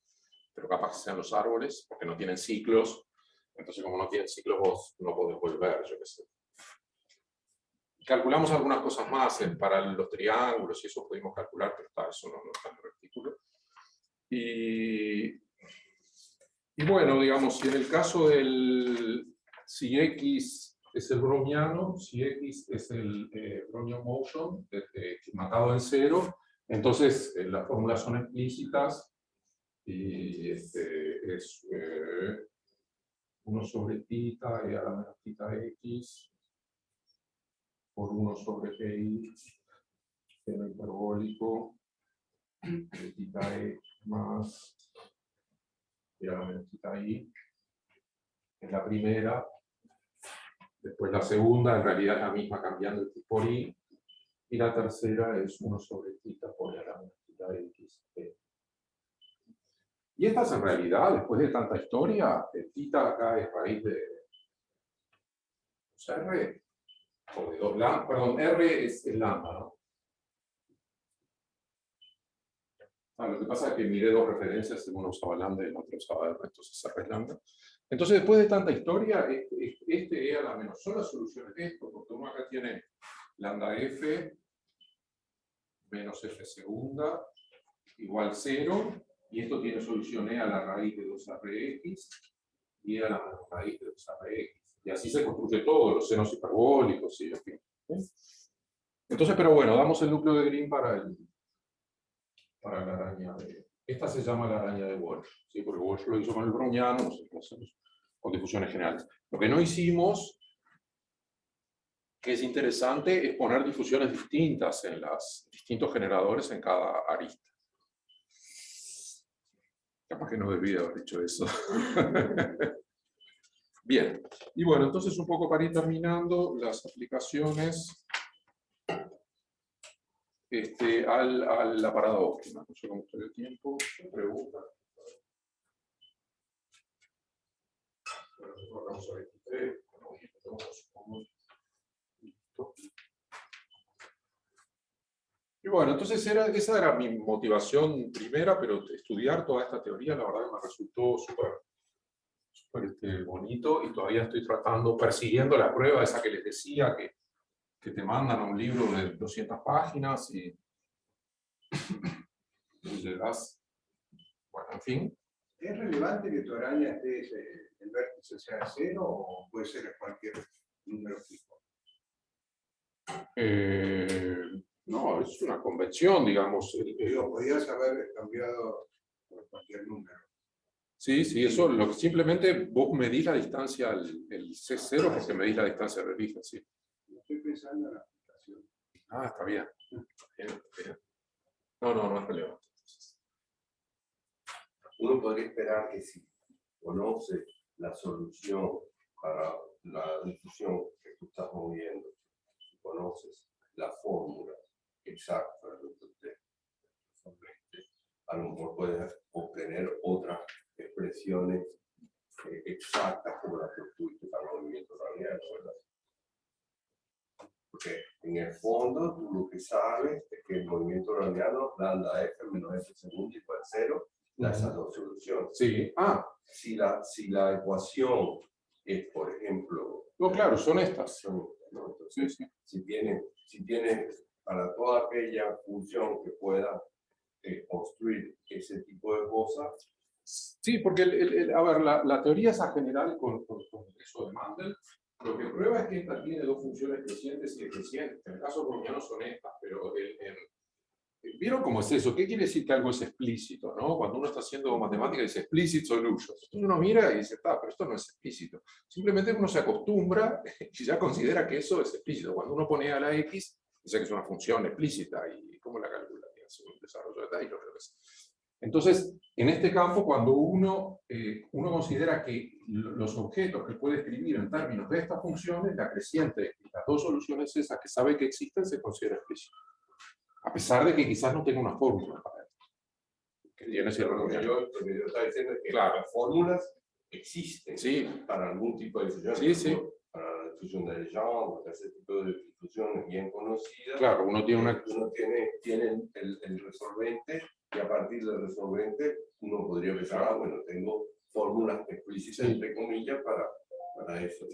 pero capaz que sean los árboles, porque no tienen ciclos, entonces como no tienen ciclos vos no podés volver, yo qué sé. Calculamos algunas cosas más para los triángulos, y eso pudimos calcular, pero eso no está en el retículo. Y bueno, digamos, si en el caso del si X es el browniano, si X es el Brownian motion, marcado en 0, entonces las fórmulas son explícitas y es 1 sobre tita e a la menos tita X por 1 sobre GI, seno hiperbólico de tita E más e a la menos tita I. Es la primera. Después la segunda, en realidad es la misma cambiando el por I. Y la tercera es 1 sobre tita por I a la menos tita X. Y estas en realidad, después de tanta historia, tita acá es raíz de R, o de 2 lambda, perdón, R es el lambda, ¿no? Lo que pasa es que miré 2 referencias, uno usaba lambda y el otro usaba R, entonces R es lambda. Entonces, después de tanta historia, este E a la menos son las soluciones de esto, porque uno acá tiene lambda F menos F segunda igual 0, y esto tiene solución E a la raíz de 2RX y E a la menos raíz de 2RX. Y así se construye todo, los senos hiperbólicos y en fin. Entonces, pero bueno, damos el núcleo de Green para la araña de... Esta se llama la araña de Walsh, ¿sí? Porque Walsh lo hizo con el browniano, nosotros lo hacemos con difusiones generales. Lo que no hicimos, que es interesante, es poner difusiones distintas en los distintos generadores en cada arista. Capaz que no debía haber dicho eso. Bien, y bueno, entonces un poco para ir terminando, las aplicaciones a la parada óptima. No sé cómo estoy de tiempo. Pregunta. Vamos a 23. Y bueno, entonces esa era mi motivación primera, pero estudiar toda esta teoría, la verdad que me resultó súper bonito, y todavía estoy persiguiendo la prueba esa que les decía, que te mandan a un libro de 200 páginas y le das, bueno, en fin. ¿Es relevante que tu araña esté el vértice sea 0 o puede ser cualquier número fijo? No, es una convención, digamos. Podrías haber cambiado por cualquier número. Sí, eso simplemente vos medís la distancia el C0 porque medís la distancia del origen, sí. Estoy pensando en la aplicación. Está bien. Bien. No es relevante. Uno podría esperar que si conoce la solución para la difusión que tú estás moviendo, si conoces la fórmula exacta de lo que usted a lo mejor puedes obtener otras expresiones exactas como las que tuviste para el movimiento radial, ¿verdad? Porque en el fondo tú lo que sabes es que el movimiento radiano, lambda F menos F segundo igual 0, da esas dos soluciones. Sí, Si la ecuación es, por ejemplo... No, claro, son estas. ¿no? Entonces, Sí. si tienes para toda aquella función que pueda construir ese tipo de cosas. Sí, porque a ver, la teoría esa general con eso de Mandel, lo que prueba es que esta tiene dos funciones crecientes y decrecientes. En el caso browniano son estas, pero ¿vieron cómo es eso? ¿Qué quiere decir que algo es explícito? ¿No? Cuando uno está haciendo matemática dice explicit solutions. Entonces uno mira y dice, pero esto no es explícito. Simplemente uno se acostumbra y ya considera que eso es explícito. Cuando uno pone a la X, dice que es una función explícita y ¿cómo la calcula? Es un desarrollo de Taylor. Entonces, en este campo, cuando uno considera que los objetos que puede escribir en términos de estas funciones, la creciente y las dos soluciones esas que sabe que existen, se considera explícito. A pesar de que quizás no tenga una fórmula para esto. Que tiene cierto Lo que yo estaba diciendo es que las fórmulas existen para algún tipo de difusión. Sí. Para la difusión de Legendre, para ese tipo de difusiones bien conocidas. Claro, uno tiene el resolvente, y a partir del resolvente uno podría pensar, bueno, tengo fórmulas explícitas, entre comillas, para eso.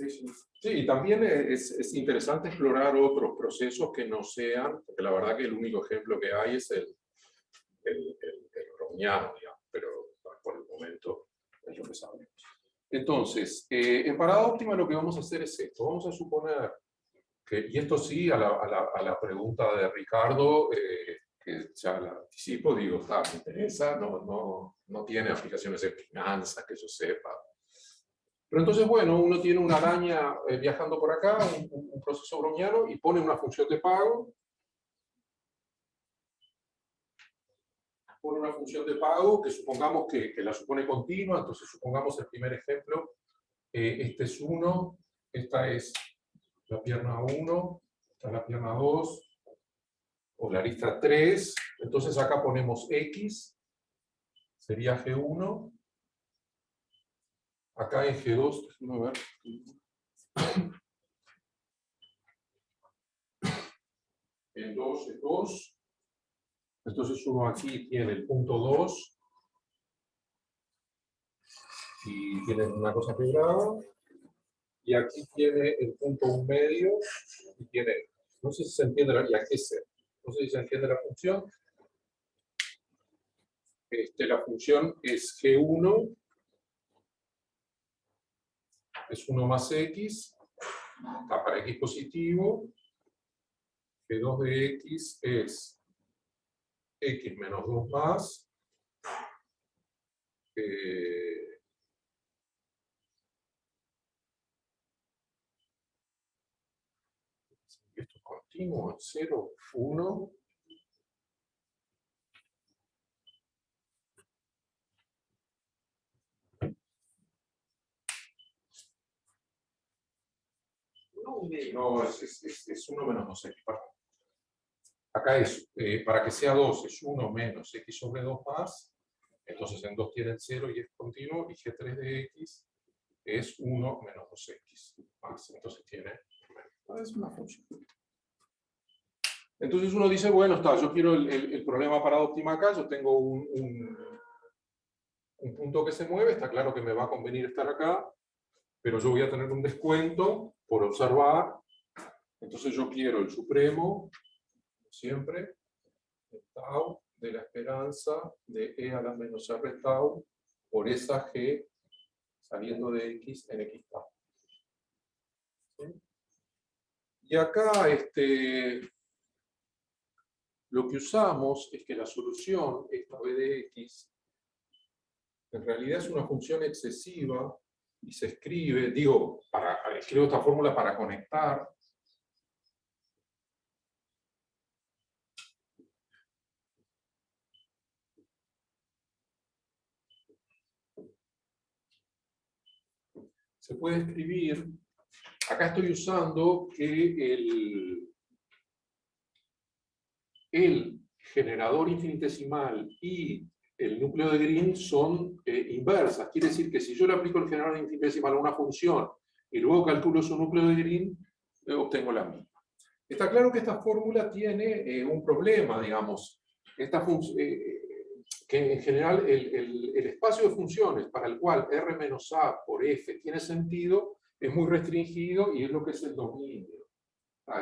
Sí, y también es interesante explorar otros procesos que no sean, porque la verdad que el único ejemplo que hay es el browniano, digamos, pero por el momento es lo que sabemos. Entonces, en parada óptima lo que vamos a hacer es esto. Vamos a suponer que, y esto sí, a la pregunta de Ricardo, que ya la anticipo, digo, está, me interesa, no tiene aplicaciones en finanzas que yo sepa. Pero entonces, bueno, uno tiene una araña viajando por acá, un proceso browniano, y pone una función de pago. Pone una función de pago que supongamos que la supone continua, entonces supongamos el primer ejemplo, este es 1, esta es la pierna 1, esta es la pierna 2, o la lista 3, entonces acá ponemos X, sería G1, acá en G2, déjame ver. El 2 es 2, entonces uno aquí tiene el punto 2, y tiene una cosa pegada, y aquí tiene el punto 1 medio, y tiene, no sé si se entiende, y aquí es 0. No sé si se entiende la función. La función es G1, es 1 más X, está para X positivo, G2 de X es X menos 2 más, esto es continuo, 0, 1, no, es 1 menos 2X, perdón. Acá es, para que sea 2, es 1 menos X sobre 2 más, entonces en 2 tiene el 0 y es continuo, y G3 de X es 1 menos 2X más, entonces tiene, es una función. Entonces uno dice, bueno, está, yo quiero el problema parada óptima acá, yo tengo un punto que se mueve, está claro que me va a convenir estar acá, pero yo voy a tener un descuento por observar, entonces yo quiero el supremo, siempre, el tau de la esperanza de E a la menos R tau por esa G saliendo de X en X tau. ¿Sí? Y acá lo que usamos es que la solución, esta B de X, en realidad es una función excesiva y se escribe, digo, escribo esta fórmula para conectar. Se puede escribir, acá estoy usando que el generador infinitesimal y el núcleo de Green son inversas. Quiere decir que si yo le aplico el generador infinitesimal a una función y luego calculo su núcleo de Green, obtengo la misma. Está claro que esta fórmula tiene un problema, digamos. Que en general el espacio de funciones para el cual R menos A por F tiene sentido es muy restringido y es lo que es el dominio.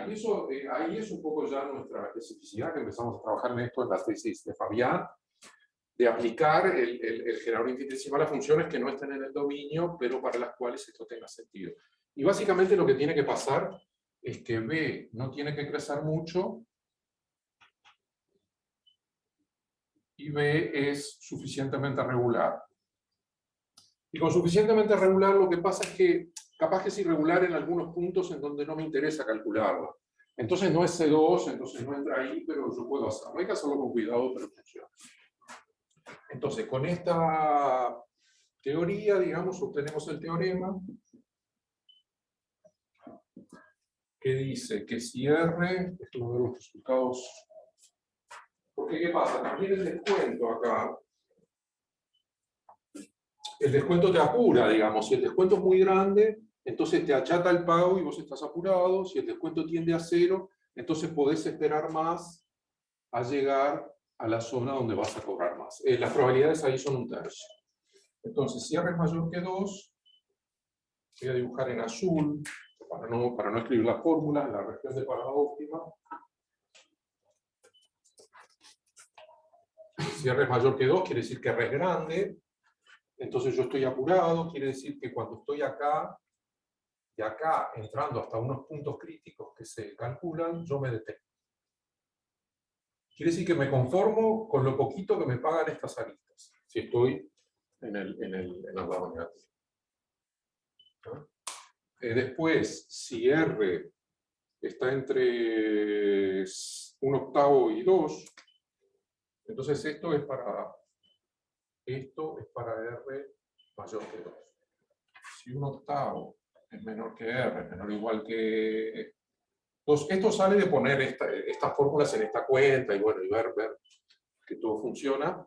Y eso, ahí es un poco ya nuestra especificidad, que empezamos a trabajar en esto en la tesis de Fabián, de aplicar el generador infinitesimal a funciones que no estén en el dominio, pero para las cuales esto tenga sentido. Y básicamente lo que tiene que pasar es que B no tiene que crecer mucho y B es suficientemente regular. Y con suficientemente regular lo que pasa es que capaz que es irregular en algunos puntos en donde no me interesa calcularlo. Entonces no es C2, entonces no entra ahí, pero yo puedo hacerlo. Hay que hacerlo con cuidado, pero funciona. Entonces, con esta teoría, digamos, obtenemos el teorema que dice que si R, esto es uno de los resultados, porque ¿qué pasa? También el descuento acá, el descuento te apura, digamos, si el descuento es muy grande, entonces te achata el pago y vos estás apurado, si el descuento tiende a 0, entonces podés esperar más a llegar a la zona donde vas a cobrar más. Las probabilidades ahí son 1/3. Entonces, si R es mayor que 2, voy a dibujar en azul, para no escribir la fórmula, la región de parada óptima. Si R es mayor que 2, quiere decir que R es grande. entonces yo estoy apurado, quiere decir que cuando estoy acá, de acá entrando hasta unos puntos críticos que se calculan, yo me detengo. Quiere decir que me conformo con lo poquito que me pagan estas aristas, si estoy en la lado negativo. ¿No? Después, si R está entre 1/8 y 2, entonces esto es para R mayor que 2. Si 1/8 es menor que R, es menor o igual que 2, esto sale de poner estas fórmulas en esta cuenta y bueno, y ver que todo funciona.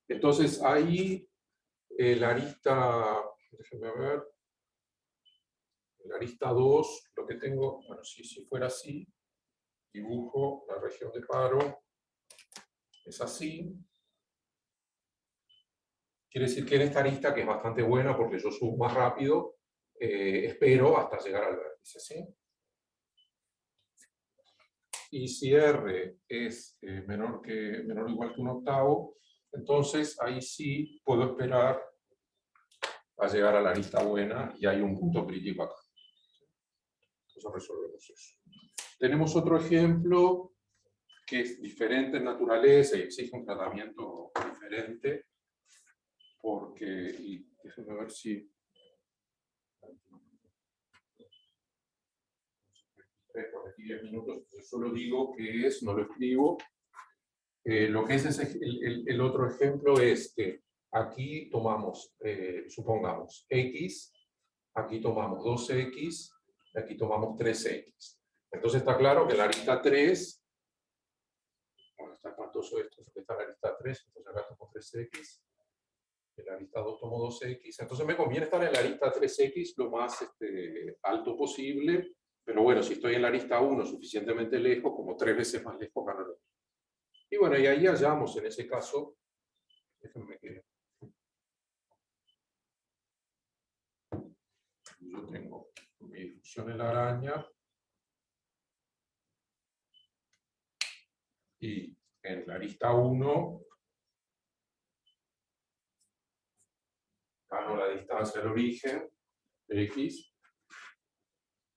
Entonces ahí la arista, déjenme ver, la arista 2, lo que tengo, bueno, si fuera así, dibujo la región de paro, es así. Quiere decir que en esta arista, que es bastante buena porque yo subo más rápido, espero hasta llegar al vértice, ¿sí? Y si R es menor o igual que 1/8, entonces ahí sí puedo esperar a llegar a la arista buena y hay un punto crítico acá. Entonces resolvemos eso. Tenemos otro ejemplo que es diferente en naturaleza y exige un tratamiento diferente, porque, y déjenme ver si... por aquí 10 minutos, yo solo digo que es, no lo escribo. Lo que es el otro ejemplo es que aquí tomamos, supongamos, X, aquí tomamos 2X, y aquí tomamos 3X. Entonces está claro que la arista 3, bueno, está espantoso esto, está la arista 3, entonces acá tomo 3X, en la arista 2 tomo 2X, entonces me conviene estar en la arista 3X lo más alto posible, pero bueno, si estoy en la arista 1 suficientemente lejos, como 3 veces más lejos, gano lo mismo. Y bueno, y ahí hallamos en ese caso, déjenme que yo tengo mi difusión en la araña y en la arista 1 gano la distancia del origen, X,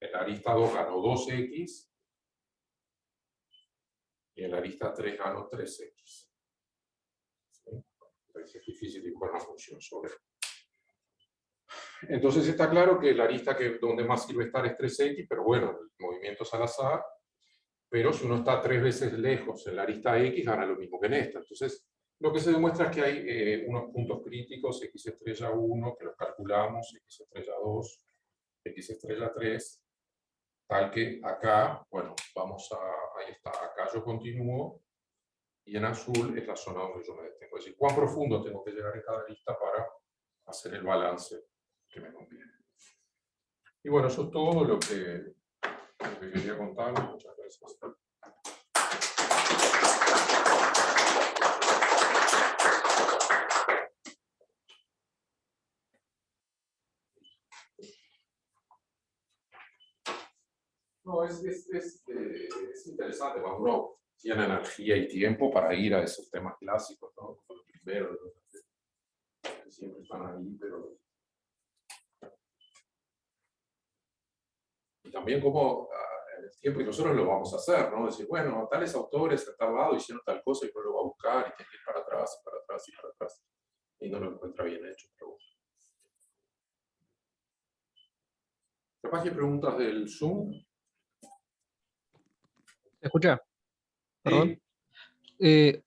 en la arista 2 gano 2X, y en la arista 3 gano 3X. ¿Sí? Es difícil dibujar una función sobre. Entonces está claro que la arista donde más sirve estar es 3X, pero bueno, el movimiento es al azar, pero si uno está 3 veces lejos en la arista X, gana lo mismo que en esta. Entonces, lo que se demuestra es que hay unos puntos críticos, X estrella 1, que los calculamos, X estrella 2, X estrella 3, tal que acá, bueno, ahí está, acá yo continúo, y en azul es la zona donde yo me detengo. Es decir, cuán profundo tengo que llegar en cada arista para hacer el balance que me conviene. Y bueno, eso es todo lo que quería contarles. Muchas gracias. No, es interesante cuando uno tiene energía y tiempo para ir a esos temas clásicos, ¿no? Como los primeros, que siempre están ahí, pero... Y también como en el tiempo, y nosotros lo vamos a hacer, ¿no? Decir, bueno, tales autores a tal lado hicieron tal cosa y uno lo va a buscar y tiene que ir para atrás, para atrás y para atrás. Y no lo encuentra bien hecho, pero bueno. Capaz que hay preguntas del Zoom. ¿Se escucha? Perdón.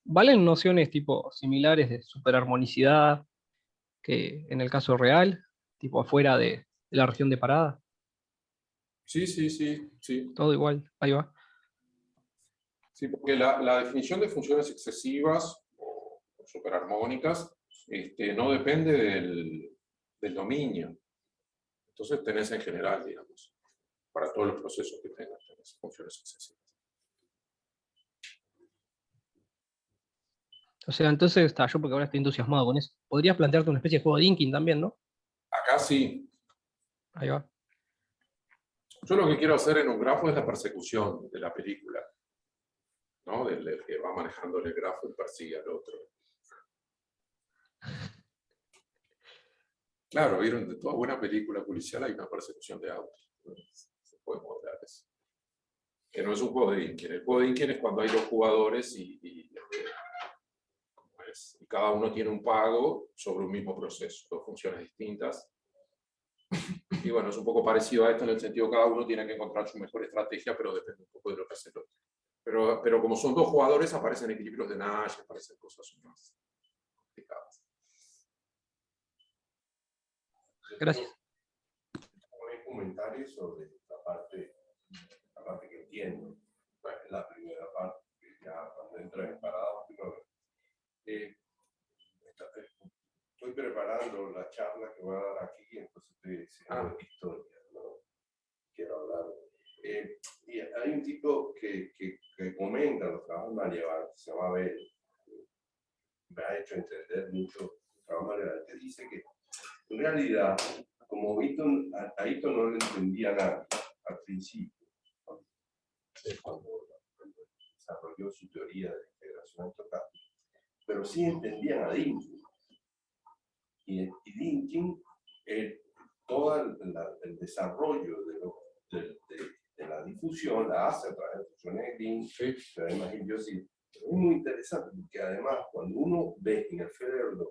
¿Valen nociones tipo similares de superarmonicidad que en el caso real, tipo afuera de la región de parada? Sí, sí, sí, sí. Todo igual, ahí va. Sí, porque la definición de funciones excesivas o superarmónicas no depende del dominio. Entonces tenés en general, digamos, para todos los procesos que tengas, tenés funciones excesivas. O sea, entonces está, yo porque ahora estoy entusiasmado con eso. Podrías plantearte una especie de juego de inking también, ¿no? Acá sí. Ahí va. Yo lo que quiero hacer en un grafo es la persecución de la película, ¿no? Del que va manejando el grafo y persigue al otro. Claro, vieron, de toda buena película policial hay una persecución de autos. Se puede modelar eso. Que no es un juego de Inkin. El juego de Inkin es cuando hay dos jugadores y cada uno tiene un pago sobre un mismo proceso, dos funciones distintas. Y bueno, es un poco parecido a esto en el sentido que cada uno tiene que encontrar su mejor estrategia, pero depende un poco de lo que hace el otro. Pero como son dos jugadores, aparecen equilibrios de Nash, aparecen cosas más complicadas. Gracias. Un comentario sobre la parte que entiendo. Bueno, la primera parte, que ya cuando entra en parada, estoy preparando la charla que voy a dar aquí, entonces estoy diciendo historia, ¿no? Quiero hablar. Y hay un tipo que comenta los trabajos de María, se llama Abel, me ha hecho entender mucho el trabajo de María, que dice que en realidad, como a Eaton no le entendía nada al principio, cuando desarrolló su teoría de integración estocástica, pero sí entendían a Dynkin. Y Dynkin, todo el desarrollo de la difusión la hace a través de funciones de Green, pero además es muy interesante porque además cuando uno ve en el Federer 2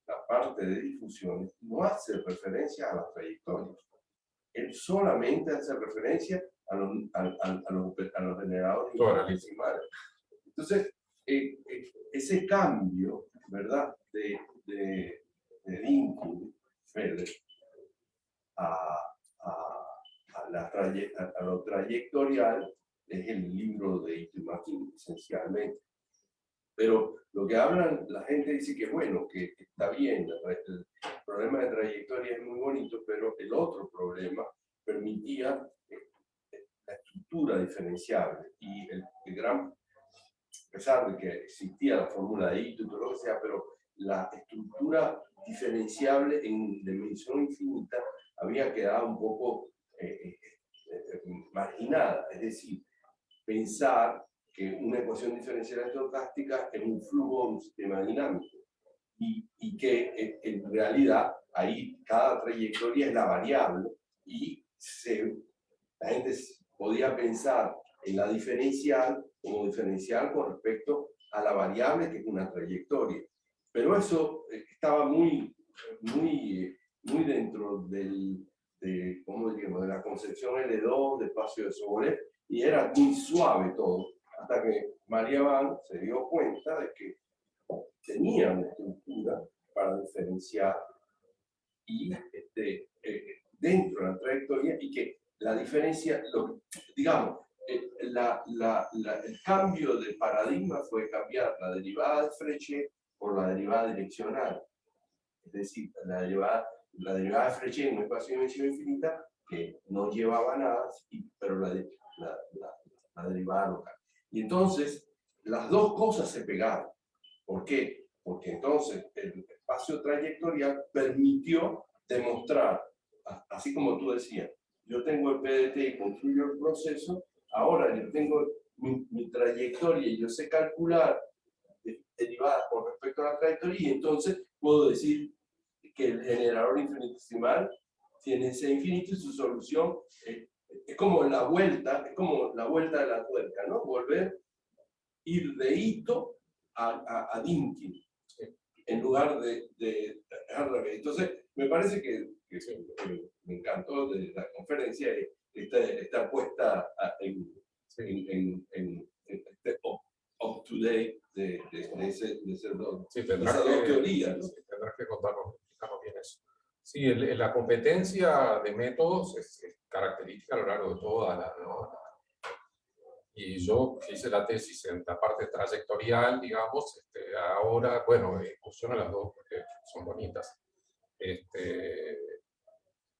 la parte de difusión, no hace referencia a las trayectorias. Él solamente hace referencia a los generadores infinitesimales. Entonces, ese cambio, ¿verdad?, de Dynkin, Federer, a lo trayectorial, es el libro de Eaton McKinney, esencialmente. Pero lo que hablan, la gente dice que bueno, que está bien, el problema de trayectoria es muy bonito, pero el otro problema permitía la estructura diferenciable y el gran, a pesar de que existía la fórmula de Eaton, todo lo que sea, pero la estructura diferenciable en dimensión infinita había quedado un poco marginada, es decir, pensar que una ecuación diferencial estocástica es un flujo de un sistema dinámico y que en realidad ahí cada trayectoria es la variable y la gente podía pensar en la diferencial como diferencial con respecto a la variable que es una trayectoria. Pero eso estaba muy dentro ¿cómo diríamos?, de la concepción L2 del espacio de Sobolev, y era muy suave todo, hasta que María Van se dio cuenta de que tenía una estructura para diferenciar y dentro de la trayectoria, y que la diferencia, digamos, el cambio de paradigma fue cambiar la derivada de Frechet por la derivada direccional. Es decir, la derivada de Frechet en un espacio de dimensión infinita que no llevaba nada, pero la derivada local. Y entonces, las dos cosas se pegaron. ¿Por qué? Porque entonces el espacio trayectorial permitió demostrar, así como tú decías, yo tengo el PDT y construyo el proceso, ahora yo tengo mi trayectoria y yo sé calcular derivadas con respecto a la trayectoria, y entonces puedo decir que el generador infinitesimal tiene ese infinito y su solución es como la vuelta de la tuerca, ¿no? Ir de Ito a Dynkin, en lugar de al revés. Entonces, me parece que me encantó de la conferencia esta puesta en up to date de esas dos teorías, ¿no? Sí, tendrás que contarnos bien eso. Sí, la competencia de métodos es característica a lo largo de toda ¿no? Y yo hice la tesis en la parte trayectorial, digamos, ahora, bueno, incursiono las dos porque son bonitas.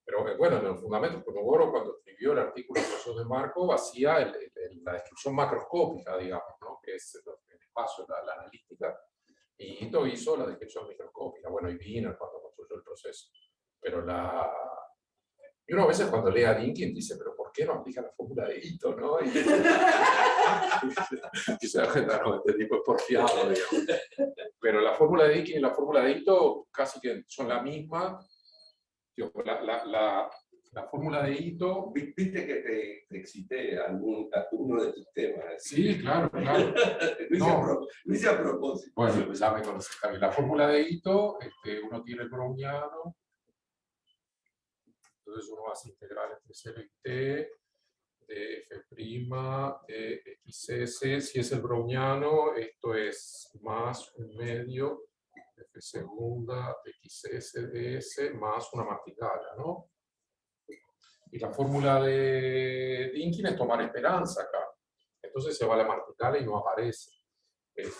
Pero bueno, en los fundamentos, Comodoro cuando escribió el artículo de procesos de Markov hacía la descripción macroscópica, digamos, ¿no?, que es el espacio, la analítica, y Ito hizo la descripción microscópica, bueno, y Wiener cuando construyó el proceso. Pero y uno a veces cuando lee a Dynkin dice, pero ¿por qué no aplica la fórmula de Ito, ¿no? Y se da cuenta, no, este tipo es porfiado, digamos. Pero la fórmula de Dickinson y la fórmula de Ito casi que son la misma. Digo, la fórmula de Ito... Viste que te excité alguno de tus temas. Sí, claro, claro. Lo hice a propósito. Bueno, pues ya me conoces también. La fórmula de Ito, uno tiene el browniano, entonces uno hace integral entre 0 y t, de f' de xs, si es el browniano, esto es más un medio de f segunda de xs de s más una martingala, ¿no? Y la fórmula de Dickinson es tomar esperanza acá. Entonces se va la martingala y no aparece.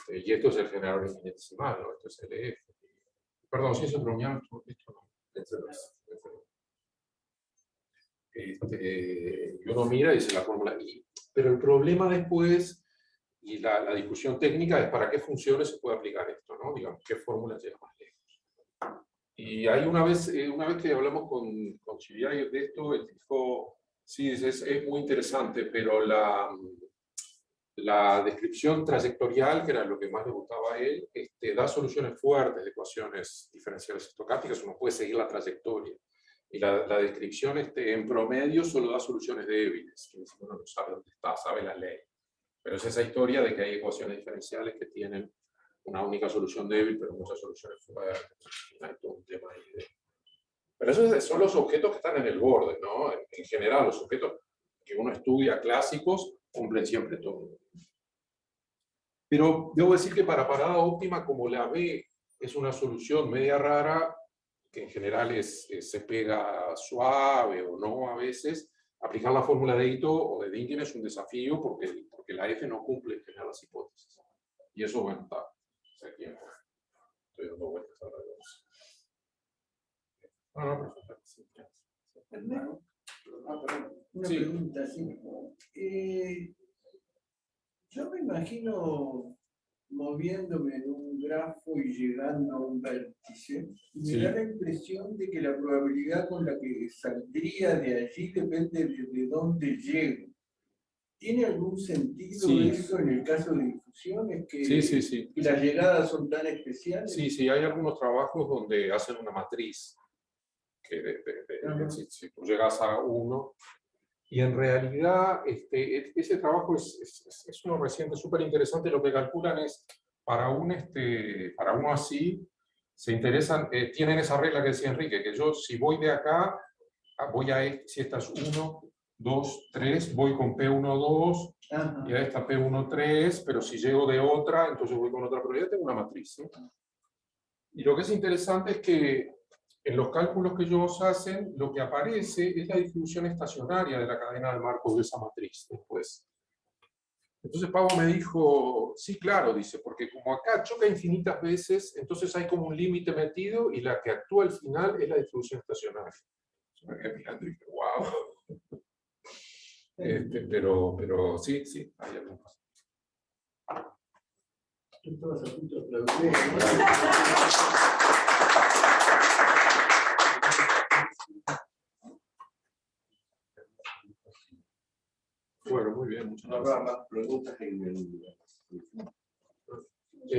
Y esto es el generador infinitesimal, ¿no? Esto es el F. Perdón, si es el browniano, esto no. Y uno mira y dice la fórmula. Pero el problema después, y la discusión técnica, es para qué funciones se puede aplicar esto, ¿no? Digamos, qué fórmula llega más lejos. Y hay una vez que hablamos con Chiviay de esto, él dijo, sí, es muy interesante, pero la descripción trayectorial, que era lo que más le gustaba a él, da soluciones fuertes de ecuaciones diferenciales estocásticas, uno puede seguir la trayectoria. Y la descripción en promedio solo da soluciones débiles, que uno no sabe dónde está, sabe la ley. Pero es esa historia de que hay ecuaciones diferenciales que tienen una única solución débil, pero muchas soluciones fuertes. Hay todo un tema ahí de... Pero esos son los objetos que están en el borde, ¿no? En general, los objetos que uno estudia clásicos cumplen siempre todo. Pero debo decir que para parada óptima, como la B es una solución media rara, que en general se pega suave o no a veces, aplicar la fórmula de Ito o de Dickinson es un desafío porque la F no cumple en general las hipótesis. Y eso, bueno, está. O sea, estoy dando vueltas ahora de eso. Hermano, una Sí. pregunta así. Yo me imagino moviéndome en un grafo y llegando a un vértice, y me Sí. da la impresión de que la probabilidad con la que saldría de allí depende de dónde llego. ¿Tiene algún sentido Sí. eso en el caso de difusiones? Que, Sí. que las llegadas son tan especiales. Sí, hay algunos trabajos donde hacen una matriz. Que si tú llegas a 1, y en realidad ese trabajo es uno reciente, súper interesante. Lo que calculan es, para uno así, se interesan, tienen esa regla que decía Enrique, que yo si voy de acá, voy a si esta es 1, 2, 3, voy con P1, 2, Ajá. y a esta P1, 3, pero si llego de otra, entonces voy con otra probabilidad, tengo una matriz, ¿sí? Y lo que es interesante es que en los cálculos que ellos hacen, lo que aparece es la distribución estacionaria de la cadena de marcos de esa matriz después. Entonces Pavo me dijo, sí, claro, dice, porque como acá choca infinitas veces, entonces hay como un límite metido y la que actúa al final es la distribución estacionaria. Yo me quedé mirando y dije, wow. Pero sí, hay algunas cosas. Tú estabas a punto de aplaudir, ¿no? Bueno, muy bien, muchas No gracias. habrá más preguntas en el...